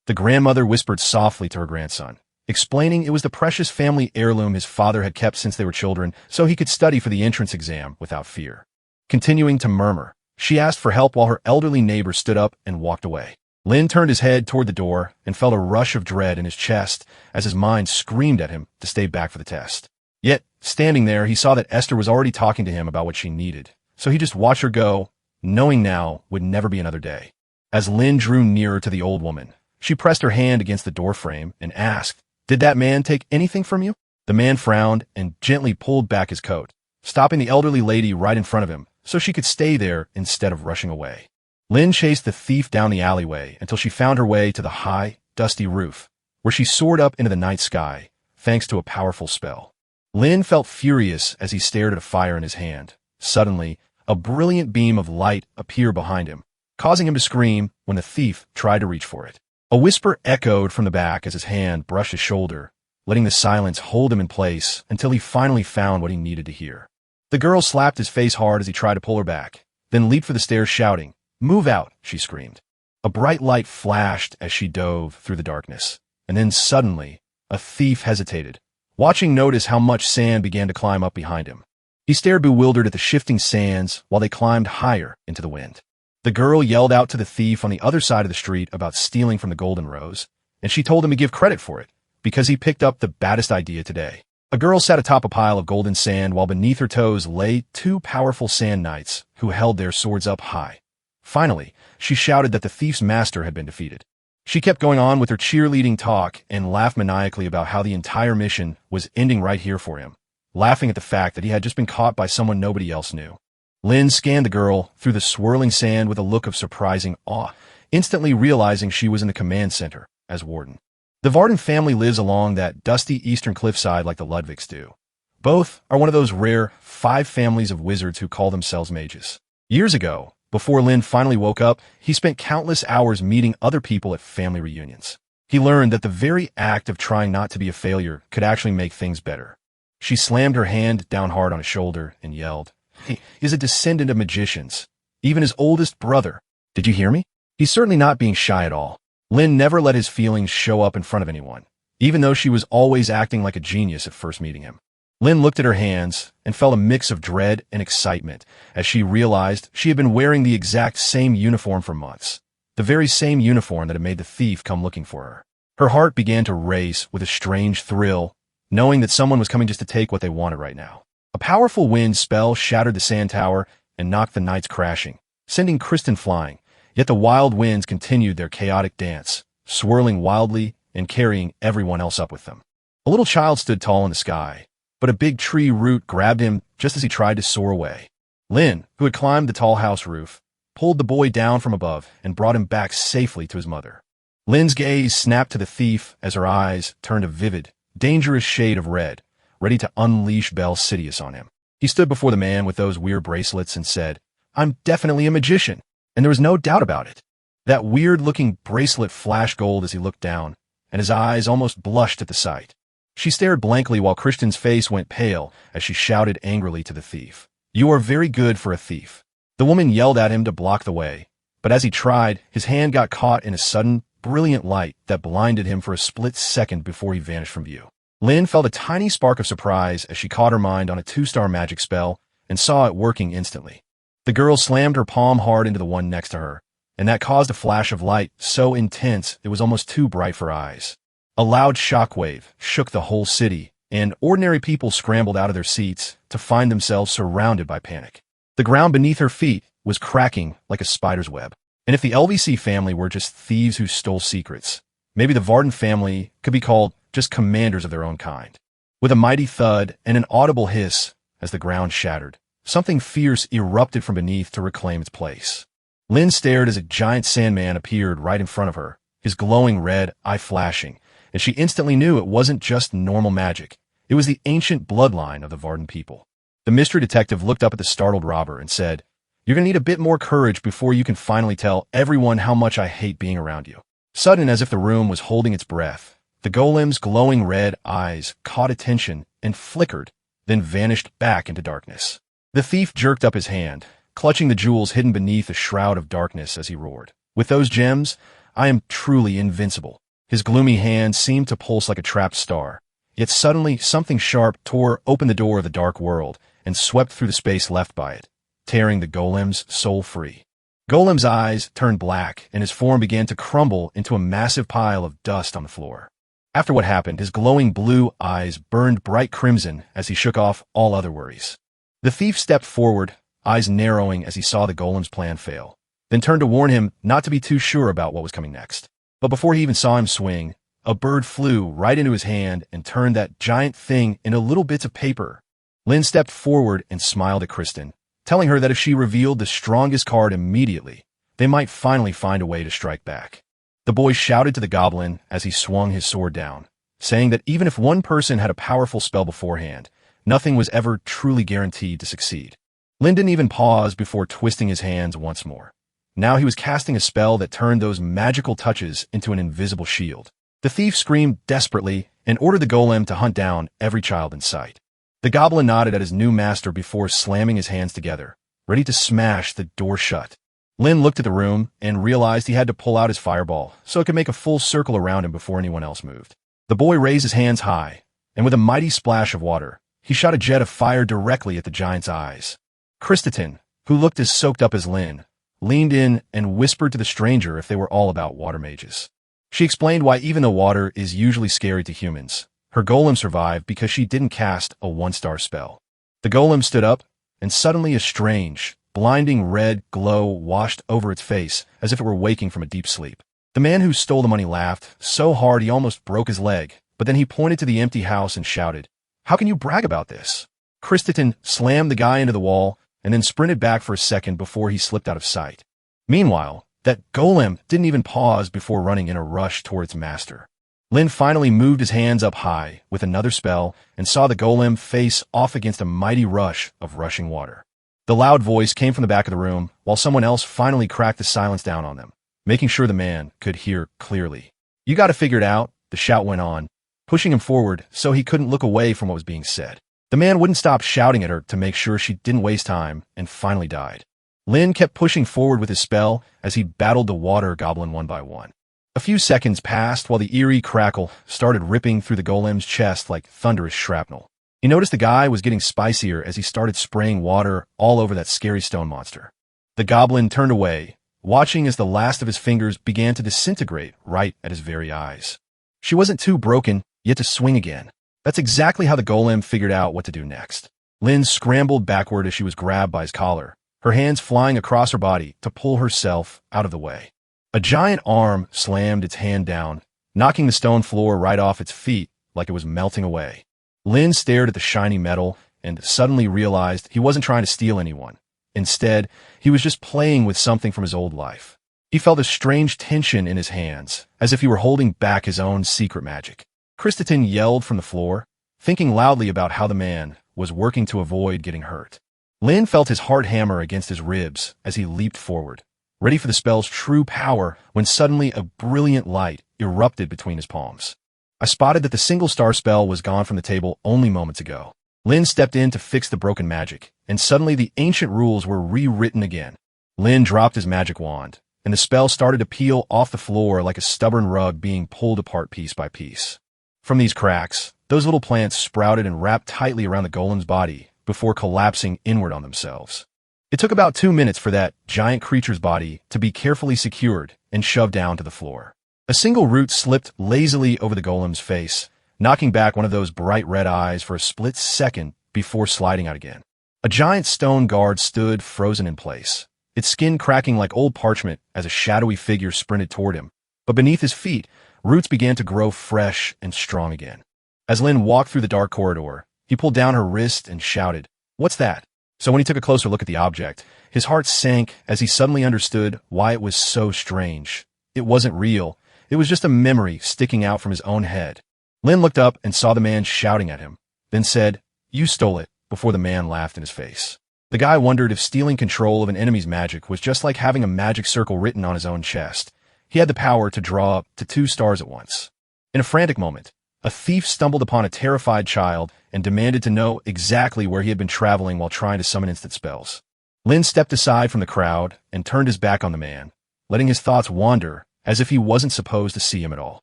The grandmother whispered softly to her grandson, explaining it was the precious family heirloom his father had kept since they were children so he could study for the entrance exam without fear. Continuing to murmur, she asked for help while her elderly neighbor stood up and walked away. Lin turned his head toward the door and felt a rush of dread in his chest as his mind screamed at him to stay back for the test. Yet, standing there, he saw that Esther was already talking to him about what she needed, so he just watched her go, knowing now would never be another day. As Lin drew nearer to the old woman, she pressed her hand against the doorframe and asked, "Did that man take anything from you?" The man frowned and gently pulled back his coat, stopping the elderly lady right in front of him so she could stay there instead of rushing away. Lin chased the thief down the alleyway until she found her way to the high, dusty roof, where she soared up into the night sky, thanks to a powerful spell. Lin felt furious as he stared at a fire in his hand. Suddenly, a brilliant beam of light appeared behind him, causing him to scream when the thief tried to reach for it. A whisper echoed from the back as his hand brushed his shoulder, letting the silence hold him in place until he finally found what he needed to hear. The girl slapped his face hard as he tried to pull her back, then leaped for the stairs shouting, "Move out," she screamed. A bright light flashed as she dove through the darkness, and then suddenly, a thief hesitated, watching notice how much sand began to climb up behind him. He stared bewildered at the shifting sands while they climbed higher into the wind. The girl yelled out to the thief on the other side of the street about stealing from the Golden Rose, and she told him to give credit for it, because he picked up the baddest idea today. A girl sat atop a pile of golden sand while beneath her toes lay two powerful sand knights who held their swords up high. Finally, she shouted that the thief's master had been defeated. She kept going on with her cheerleading talk and laughed maniacally about how the entire mission was ending right here for him, laughing at the fact that he had just been caught by someone nobody else knew. Lin scanned the girl through the swirling sand with a look of surprising awe, instantly realizing she was in the command center as warden. The Varden family lives along that dusty eastern cliffside like the Ludvigs do. Both are one of those rare 5 families of wizards who call themselves mages. Years ago, before Lin finally woke up, he spent countless hours meeting other people at family reunions. He learned that the very act of trying not to be a failure could actually make things better. She slammed her hand down hard on his shoulder and yelled, "He is a descendant of magicians, even his oldest brother. Did you hear me?" He's certainly not being shy at all. Lin never let his feelings show up in front of anyone, even though she was always acting like a genius at first meeting him. Lin looked at her hands and felt a mix of dread and excitement as she realized she had been wearing the exact same uniform for months, the very same uniform that had made the thief come looking for her. Her heart began to race with a strange thrill, knowing that someone was coming just to take what they wanted right now. A powerful wind spell shattered the sand tower and knocked the knights crashing, sending Kristen flying, yet the wild winds continued their chaotic dance, swirling wildly and carrying everyone else up with them. A little child stood tall in the sky, but a big tree root grabbed him just as he tried to soar away. Lin, who had climbed the tall house roof, pulled the boy down from above and brought him back safely to his mother. Lin's gaze snapped to the thief as her eyes turned a vivid, dangerous shade of red, ready to unleash Bel Sidious on him. He stood before the man with those weird bracelets and said, "I'm definitely a magician," and there was no doubt about it. That weird-looking bracelet flashed gold as he looked down, and his eyes almost blushed at the sight. She stared blankly while Christian's face went pale as she shouted angrily to the thief, "You are very good for a thief." The woman yelled at him to block the way, but as he tried, his hand got caught in a sudden, brilliant light that blinded him for a split second before he vanished from view. Lin felt a tiny spark of surprise as she caught her mind on a 2-star magic spell and saw it working instantly. The girl slammed her palm hard into the one next to her, and that caused a flash of light so intense it was almost too bright for eyes. A loud shockwave shook the whole city, and ordinary people scrambled out of their seats to find themselves surrounded by panic. The ground beneath her feet was cracking like a spider's web. And if the LVC family were just thieves who stole secrets, maybe the Varden family could be called just commanders of their own kind. With a mighty thud and an audible hiss as the ground shattered, something fierce erupted from beneath to reclaim its place. Lin stared as a giant sandman appeared right in front of her, his glowing red eye flashing, and she instantly knew it wasn't just normal magic. It was the ancient bloodline of the Varden people. The mystery detective looked up at the startled robber and said, "You're going to need a bit more courage before you can finally tell everyone how much I hate being around you." Sudden, as if the room was holding its breath, the golem's glowing red eyes caught attention and flickered, then vanished back into darkness. The thief jerked up his hand, clutching the jewels hidden beneath a shroud of darkness as he roared, "With those gems, I am truly invincible." His gloomy hand seemed to pulse like a trapped star, yet suddenly something sharp tore open the door of the dark world and swept through the space left by it, tearing the golem's soul free. Golem's eyes turned black, and his form began to crumble into a massive pile of dust on the floor. After what happened, his glowing blue eyes burned bright crimson as he shook off all other worries. The thief stepped forward, eyes narrowing as he saw the golem's plan fail, then turned to warn him not to be too sure about what was coming next. But before he even saw him swing, a bird flew right into his hand and turned that giant thing into little bits of paper. Lin stepped forward and smiled at Kristen, telling her that if she revealed the strongest card immediately, they might finally find a way to strike back. The boy shouted to the goblin as he swung his sword down, saying that even if one person had a powerful spell beforehand, nothing was ever truly guaranteed to succeed. Lin didn't even pause before twisting his hands once more. Now he was casting a spell that turned those magical touches into an invisible shield. The thief screamed desperately and ordered the golem to hunt down every child in sight. The goblin nodded at his new master before slamming his hands together, ready to smash the door shut. Lin looked at the room and realized he had to pull out his fireball so it could make a full circle around him before anyone else moved. The boy raised his hands high, and with a mighty splash of water, he shot a jet of fire directly at the giant's eyes. Christian, who looked as soaked up as Lin, leaned in and whispered to the stranger if they were all about water mages. She explained why even though water is usually scary to humans, her golem survived because she didn't cast a 1-star spell. The golem stood up, and suddenly a strange, blinding red glow washed over its face as if it were waking from a deep sleep. The man who stole the money laughed so hard he almost broke his leg, but then he pointed to the empty house and shouted, "How can you brag about this?" Christian slammed the guy into the wall and then sprinted back for a second before he slipped out of sight. Meanwhile, that golem didn't even pause before running in a rush toward its master. Lin finally moved his hands up high with another spell and saw the golem face off against a mighty rush of rushing water. The loud voice came from the back of the room while someone else finally cracked the silence down on them, making sure the man could hear clearly. "You got to figure it out," the shout went on, pushing him forward so he couldn't look away from what was being said. The man wouldn't stop shouting at her to make sure she didn't waste time and finally died. Lin kept pushing forward with his spell as he battled the water goblin one by one. A few seconds passed while the eerie crackle started ripping through the golem's chest like thunderous shrapnel. He noticed the guy was getting spicier as he started spraying water all over that scary stone monster. The goblin turned away, watching as the last of his fingers began to disintegrate right at his very eyes. She wasn't too broken, yet to swing again. That's exactly how the golem figured out what to do next. Lynn scrambled backward as she was grabbed by his collar, her hands flying across her body to pull herself out of the way. A giant arm slammed its hand down, knocking the stone floor right off its feet like it was melting away. Lynn stared at the shiny metal and suddenly realized he wasn't trying to steal anyone. Instead, he was just playing with something from his old life. He felt a strange tension in his hands, as if he were holding back his own secret magic. Christensen yelled from the floor, thinking loudly about how the man was working to avoid getting hurt. Lynn felt his heart hammer against his ribs as he leaped forward, ready for the spell's true power when suddenly a brilliant light erupted between his palms. I spotted that the single star spell was gone from the table only moments ago. Lynn stepped in to fix the broken magic, and suddenly the ancient rules were rewritten again. Lynn dropped his magic wand, and the spell started to peel off the floor like a stubborn rug being pulled apart piece by piece. From these cracks, those little plants sprouted and wrapped tightly around the golem's body before collapsing inward on themselves. It took about 2 minutes for that giant creature's body to be carefully secured and shoved down to the floor. A single root slipped lazily over the golem's face, knocking back one of those bright red eyes for a split second before sliding out again. A giant stone guard stood frozen in place, its skin cracking like old parchment as a shadowy figure sprinted toward him. But beneath his feet, roots began to grow fresh and strong again. As Lynn walked through the dark corridor, he pulled down her wrist and shouted, "What's that?" So when he took a closer look at the object, his heart sank as he suddenly understood why it was so strange. It wasn't real. It was just a memory sticking out from his own head. Lynn looked up and saw the man shouting at him, then said, "You stole it," before the man laughed in his face. The guy wondered if stealing control of an enemy's magic was just like having a magic circle written on his own chest. He had the power to draw up to 2 stars at once. In a frantic moment, a thief stumbled upon a terrified child and demanded to know exactly where he had been traveling while trying to summon instant spells. Lynn stepped aside from the crowd and turned his back on the man, letting his thoughts wander as if he wasn't supposed to see him at all.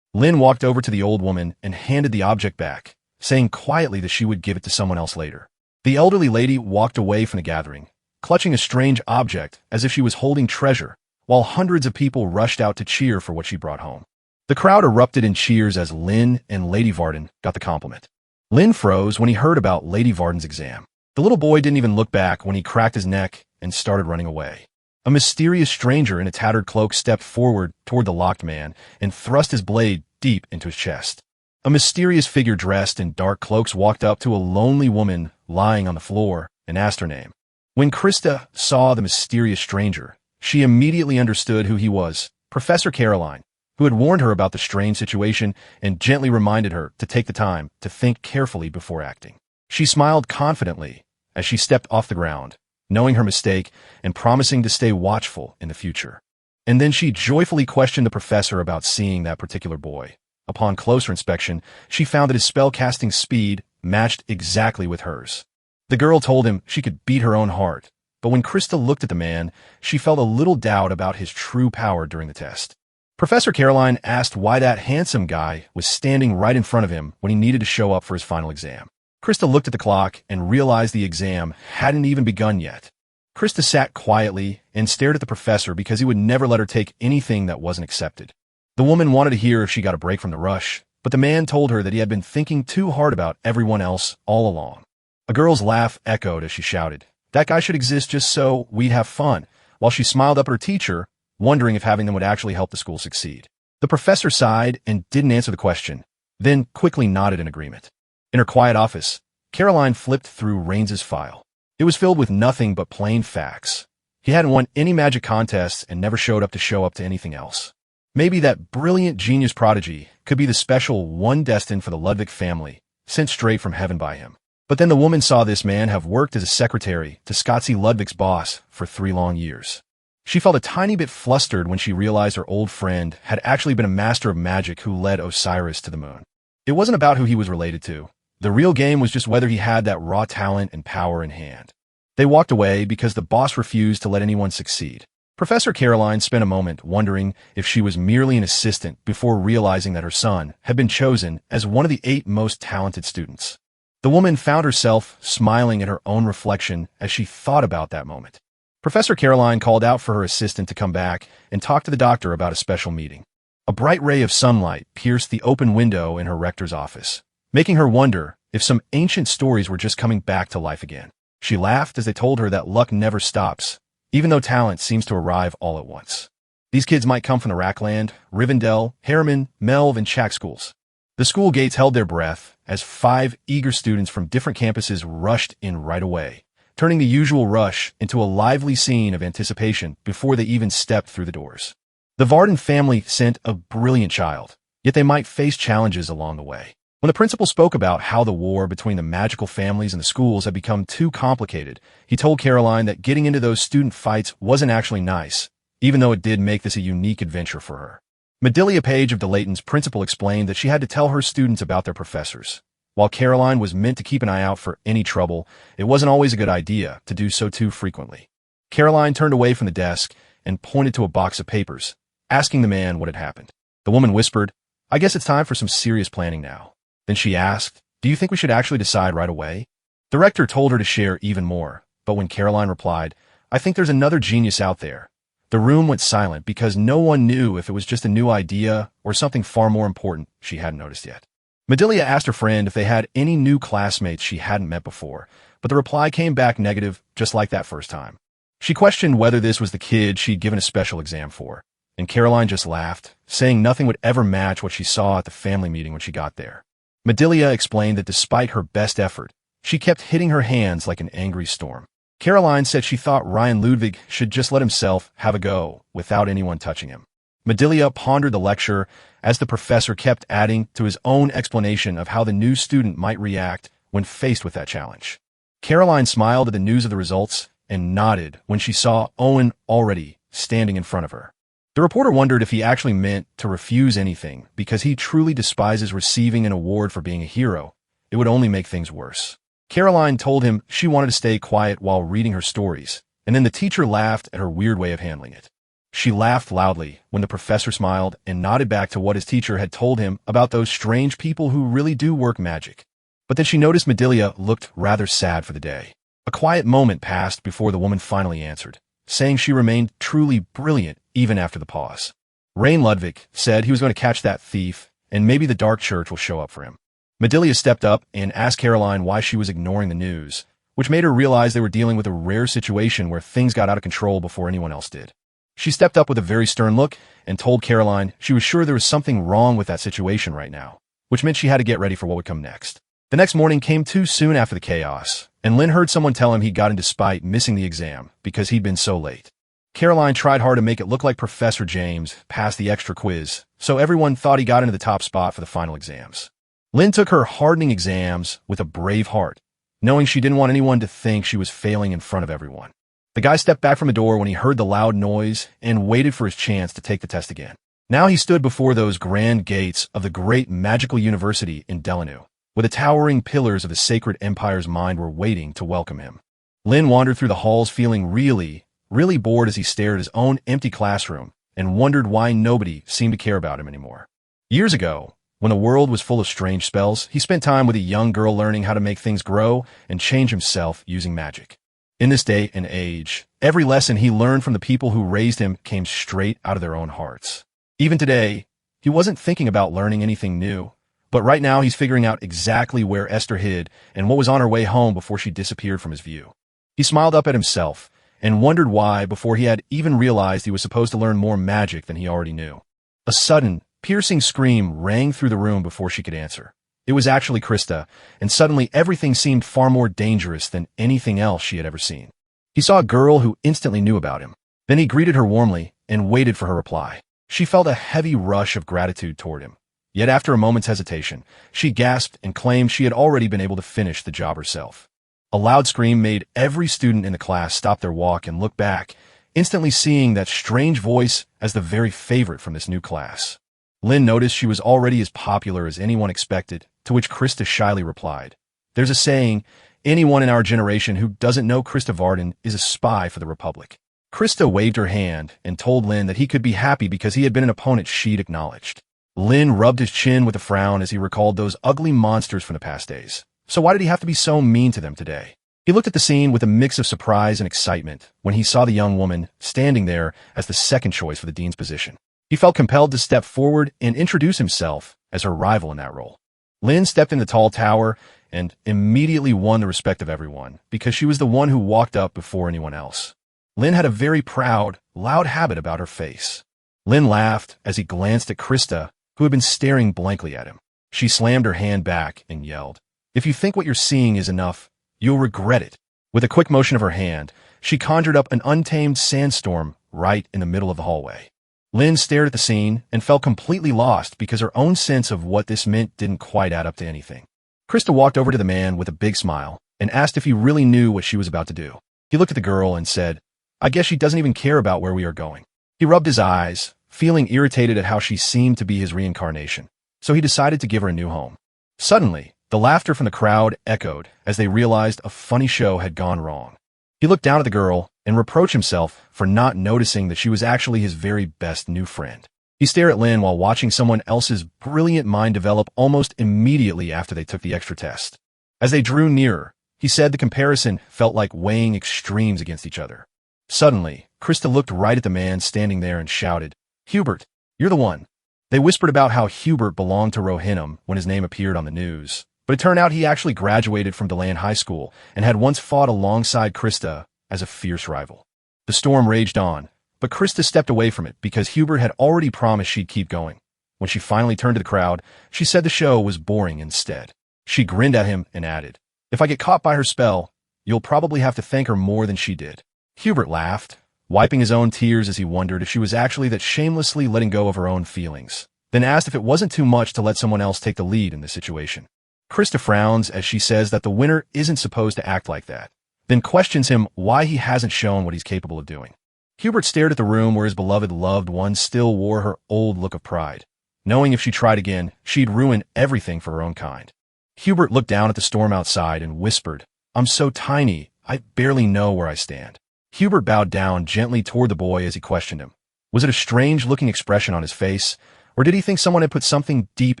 Lynn walked over to the old woman and handed the object back, saying quietly that she would give it to someone else later. The elderly lady walked away from the gathering, clutching a strange object as if she was holding treasure, while hundreds of people rushed out to cheer for what she brought home. The crowd erupted in cheers as Lynn and Lady Varden got the compliment. Lynn froze when he heard about Lady Varden's exam. The little boy didn't even look back when he cracked his neck and started running away. A mysterious stranger in a tattered cloak stepped forward toward the locked man and thrust his blade deep into his chest. A mysterious figure dressed in dark cloaks walked up to a lonely woman lying on the floor and asked her name. When Krista saw the mysterious stranger, she immediately understood who he was, Professor Caroline, who had warned her about the strange situation and gently reminded her to take the time to think carefully before acting. She smiled confidently as she stepped off the ground, knowing her mistake and promising to stay watchful in the future. And then she joyfully questioned the professor about seeing that particular boy. Upon closer inspection, she found that his spell-casting speed matched exactly with hers. The girl told him she could beat her own heart, but when Krista looked at the man, she felt a little doubt about his true power during the test. Professor Caroline asked why that handsome guy was standing right in front of him when he needed to show up for his final exam. Krista looked at the clock and realized the exam hadn't even begun yet. Krista sat quietly and stared at the professor because he would never let her take anything that wasn't accepted. The woman wanted to hear if she got a break from the rush, but the man told her that he had been thinking too hard about everyone else all along. A girl's laugh echoed as she shouted, "That guy should exist just so we'd have fun," while she smiled up at her teacher, wondering if having them would actually help the school succeed. The professor sighed and didn't answer the question, then quickly nodded in agreement. In her quiet office, Caroline flipped through Raines's file. It was filled with nothing but plain facts. He hadn't won any magic contests and never showed up to anything else. Maybe that brilliant genius prodigy could be the special one destined for the Ludwig family, sent straight from heaven by him. But then the woman saw this man have worked as a secretary to Scottsy Ludwig's boss for 3 long years. She felt a tiny bit flustered when she realized her old friend had actually been a master of magic who led Osiris to the moon. It wasn't about who he was related to. The real game was just whether he had that raw talent and power in hand. They walked away because the boss refused to let anyone succeed. Professor Caroline spent a moment wondering if she was merely an assistant before realizing that her son had been chosen as one of the 8 most talented students. The woman found herself smiling at her own reflection as she thought about that moment. Professor Caroline called out for her assistant to come back and talk to the doctor about a special meeting. A bright ray of sunlight pierced the open window in her rector's office, making her wonder if some ancient stories were just coming back to life again. She laughed as they told her that luck never stops, even though talent seems to arrive all at once. These kids might come from the Rackland, Rivendell, Harriman, Melv, and Chak schools. The school gates held their breath as 5 eager students from different campuses rushed in right away, turning the usual rush into a lively scene of anticipation before they even stepped through the doors. The Varden family sent a brilliant child, yet they might face challenges along the way. When the principal spoke about how the war between the magical families and the schools had become too complicated, he told Caroline that getting into those student fights wasn't actually nice, even though it did make this a unique adventure for her. Medelia Page of the Latent's principal explained that she had to tell her students about their professors. While Caroline was meant to keep an eye out for any trouble, it wasn't always a good idea to do so too frequently. Caroline turned away from the desk and pointed to a box of papers, asking the man what had happened. The woman whispered, "I guess it's time for some serious planning now." Then she asked, "Do you think we should actually decide right away?" The rector told her to share even more, but when Caroline replied, "I think there's another genius out there," the room went silent because no one knew if it was just a new idea or something far more important she hadn't noticed yet. Medelia asked her friend if they had any new classmates she hadn't met before, but the reply came back negative just like that first time. She questioned whether this was the kid she'd given a special exam for, and Caroline just laughed, saying nothing would ever match what she saw at the family meeting when she got there. Medelia explained that despite her best effort, she kept hitting her hands like an angry storm. Caroline said she thought Ryan Ludwig should just let himself have a go without anyone touching him. Medelia pondered the lecture as the professor kept adding to his own explanation of how the new student might react when faced with that challenge. Caroline smiled at the news of the results and nodded when she saw Owen already standing in front of her. The reporter wondered if he actually meant to refuse anything because he truly despises receiving an award for being a hero. It would only make things worse. Caroline told him she wanted to stay quiet while reading her stories, and then the teacher laughed at her weird way of handling it. She laughed loudly when the professor smiled and nodded back to what his teacher had told him about those strange people who really do work magic. But then she noticed Medelia looked rather sad for the day. A quiet moment passed before the woman finally answered, saying she remained truly brilliant even after the pause. Rain Ludwig said he was going to catch that thief, and maybe the Dark Church will show up for him. Medelia stepped up and asked Caroline why she was ignoring the news, which made her realize they were dealing with a rare situation where things got out of control before anyone else did. She stepped up with a very stern look and told Caroline she was sure there was something wrong with that situation right now, which meant she had to get ready for what would come next. The next morning came too soon after the chaos, and Lynn heard someone tell him he got into spite missing the exam because he'd been so late. Caroline tried hard to make it look like Professor James passed the extra quiz, so everyone thought he got into the top spot for the final exams. Lynn took her hardening exams with a brave heart, knowing she didn't want anyone to think she was failing in front of everyone. The guy stepped back from the door when he heard the loud noise and waited for his chance to take the test again. Now he stood before those grand gates of the great magical university in Delanu, where the towering pillars of the sacred empire's mind were waiting to welcome him. Lynn wandered through the halls feeling really bored as he stared at his own empty classroom and wondered why nobody seemed to care about him anymore. Years ago, when the world was full of strange spells, he spent time with a young girl learning how to make things grow and change himself using magic. In this day and age, every lesson he learned from the people who raised him came straight out of their own hearts. Even today, he wasn't thinking about learning anything new, but right now he's figuring out exactly where Esther hid and what was on her way home before she disappeared from his view. He smiled up at himself and wondered why before he had even realized he was supposed to learn more magic than he already knew. A sudden, piercing scream rang through the room before she could answer. It was actually Krista, and suddenly everything seemed far more dangerous than anything else she had ever seen. He saw a girl who instantly knew about him. Then he greeted her warmly and waited for her reply. She felt a heavy rush of gratitude toward him. Yet after a moment's hesitation, she gasped and claimed she had already been able to finish the job herself. A loud scream made every student in the class stop their walk and look back, instantly seeing that strange voice as the very favorite from this new class. Lynn noticed she was already as popular as anyone expected, to which Krista shyly replied, "There's a saying, anyone in our generation who doesn't know Krista Varden is a spy for the Republic." Krista waved her hand and told Lynn that he could be happy because he had been an opponent she'd acknowledged. Lynn rubbed his chin with a frown as he recalled those ugly monsters from the past days, So why did he have to be so mean to them today? He looked at the scene with a mix of surprise and excitement when he saw the young woman standing there as the second choice for the dean's position. He felt compelled to step forward and introduce himself as her rival in that role. Lynn stepped in the tall tower and immediately won the respect of everyone because she was the one who walked up before anyone else. Lynn had a very proud, loud habit about her face. Lynn laughed as he glanced at Krista, who had been staring blankly at him. She slammed her hand back and yelled, "If you think what you're seeing is enough, you'll regret it." With a quick motion of her hand, she conjured up an untamed sandstorm right in the middle of the hallway. Lynn stared at the scene and felt completely lost because her own sense of what this meant didn't quite add up to anything. Krista walked over to the man with a big smile and asked if he really knew what she was about to do. He looked at the girl and said, "I guess she doesn't even care about where we are going." He rubbed his eyes, feeling irritated at how she seemed to be his reincarnation, so he decided to give her a new home. Suddenly, the laughter from the crowd echoed as they realized a funny show had gone wrong. He looked down at the girl and reproached himself for not noticing that she was actually his very best new friend. He stared at Lynn while watching someone else's brilliant mind develop almost immediately after they took the extra test. As they drew nearer, he said the comparison felt like weighing extremes against each other. Suddenly, Krista looked right at the man standing there and shouted, "Hubert, you're the one." They whispered about how Hubert belonged to Rohinum when his name appeared on the news, but it turned out he actually graduated from Deland High School and had once fought alongside Krista as a fierce rival. The storm raged on, but Krista stepped away from it because Hubert had already promised she'd keep going. When she finally turned to the crowd, she said the show was boring instead. She grinned at him and added, "If I get caught by her spell, you'll probably have to thank her more than she did." Hubert laughed, wiping his own tears as he wondered if she was actually that shamelessly letting go of her own feelings, then asked if it wasn't too much to let someone else take the lead in this situation. Krista frowns as she says that the winner isn't supposed to act like that, then questions him why he hasn't shown what he's capable of doing. Hubert stared at the room where his beloved loved one still wore her old look of pride, knowing if she tried again, she'd ruin everything for her own kind. Hubert looked down at the storm outside and whispered, "I'm so tiny, I barely know where I stand." Hubert bowed down gently toward the boy as he questioned him. Was it a strange-looking expression on his face, or did he think someone had put something deep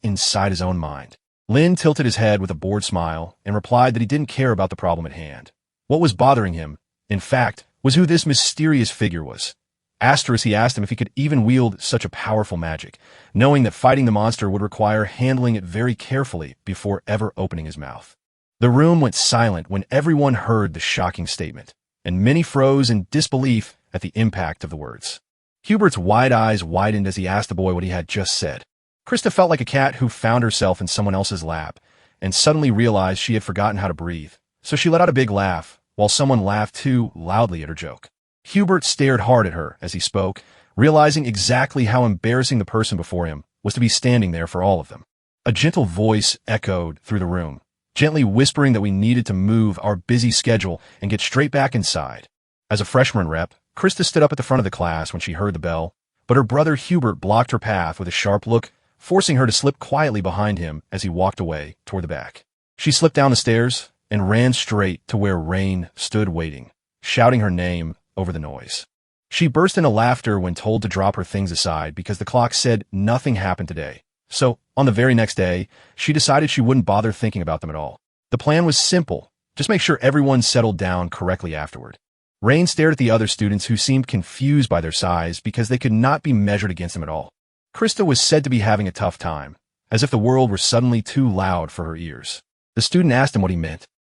inside his own mind? Lynn tilted his head with a bored smile and replied that he didn't care about the problem at hand. What was bothering him, in fact, was who this mysterious figure was. Asterisk, he asked him if he could even wield such a powerful magic, knowing that fighting the monster would require handling it very carefully before ever opening his mouth. The room went silent when everyone heard the shocking statement, and many froze in disbelief at the impact of the words. Hubert's wide eyes widened as he asked the boy what he had just said. Krista felt like a cat who found herself in someone else's lap and suddenly realized she had forgotten how to breathe, so she let out a big laugh, while someone laughed too loudly at her joke. Hubert stared hard at her as he spoke, realizing exactly how embarrassing the person before him was to be standing there for all of them. A gentle voice echoed through the room, gently whispering that we needed to move our busy schedule and get straight back inside. As a freshman rep, Krista stood up at the front of the class when she heard the bell, but her brother Hubert blocked her path with a sharp look, forcing her to slip quietly behind him as he walked away toward the back. She slipped down the stairs and ran straight to where Rain stood waiting, shouting her name over the noise. She burst into laughter when told to drop her things aside because the clock said nothing happened today. So, on the very next day, she decided she wouldn't bother thinking about them at all. The plan was simple, just make sure everyone settled down correctly afterward. Rain stared at the other students who seemed confused by their size because they could not be measured against them at all. Krista was said to be having a tough time, as if the world were suddenly too loud for her ears. The student asked him what he meant,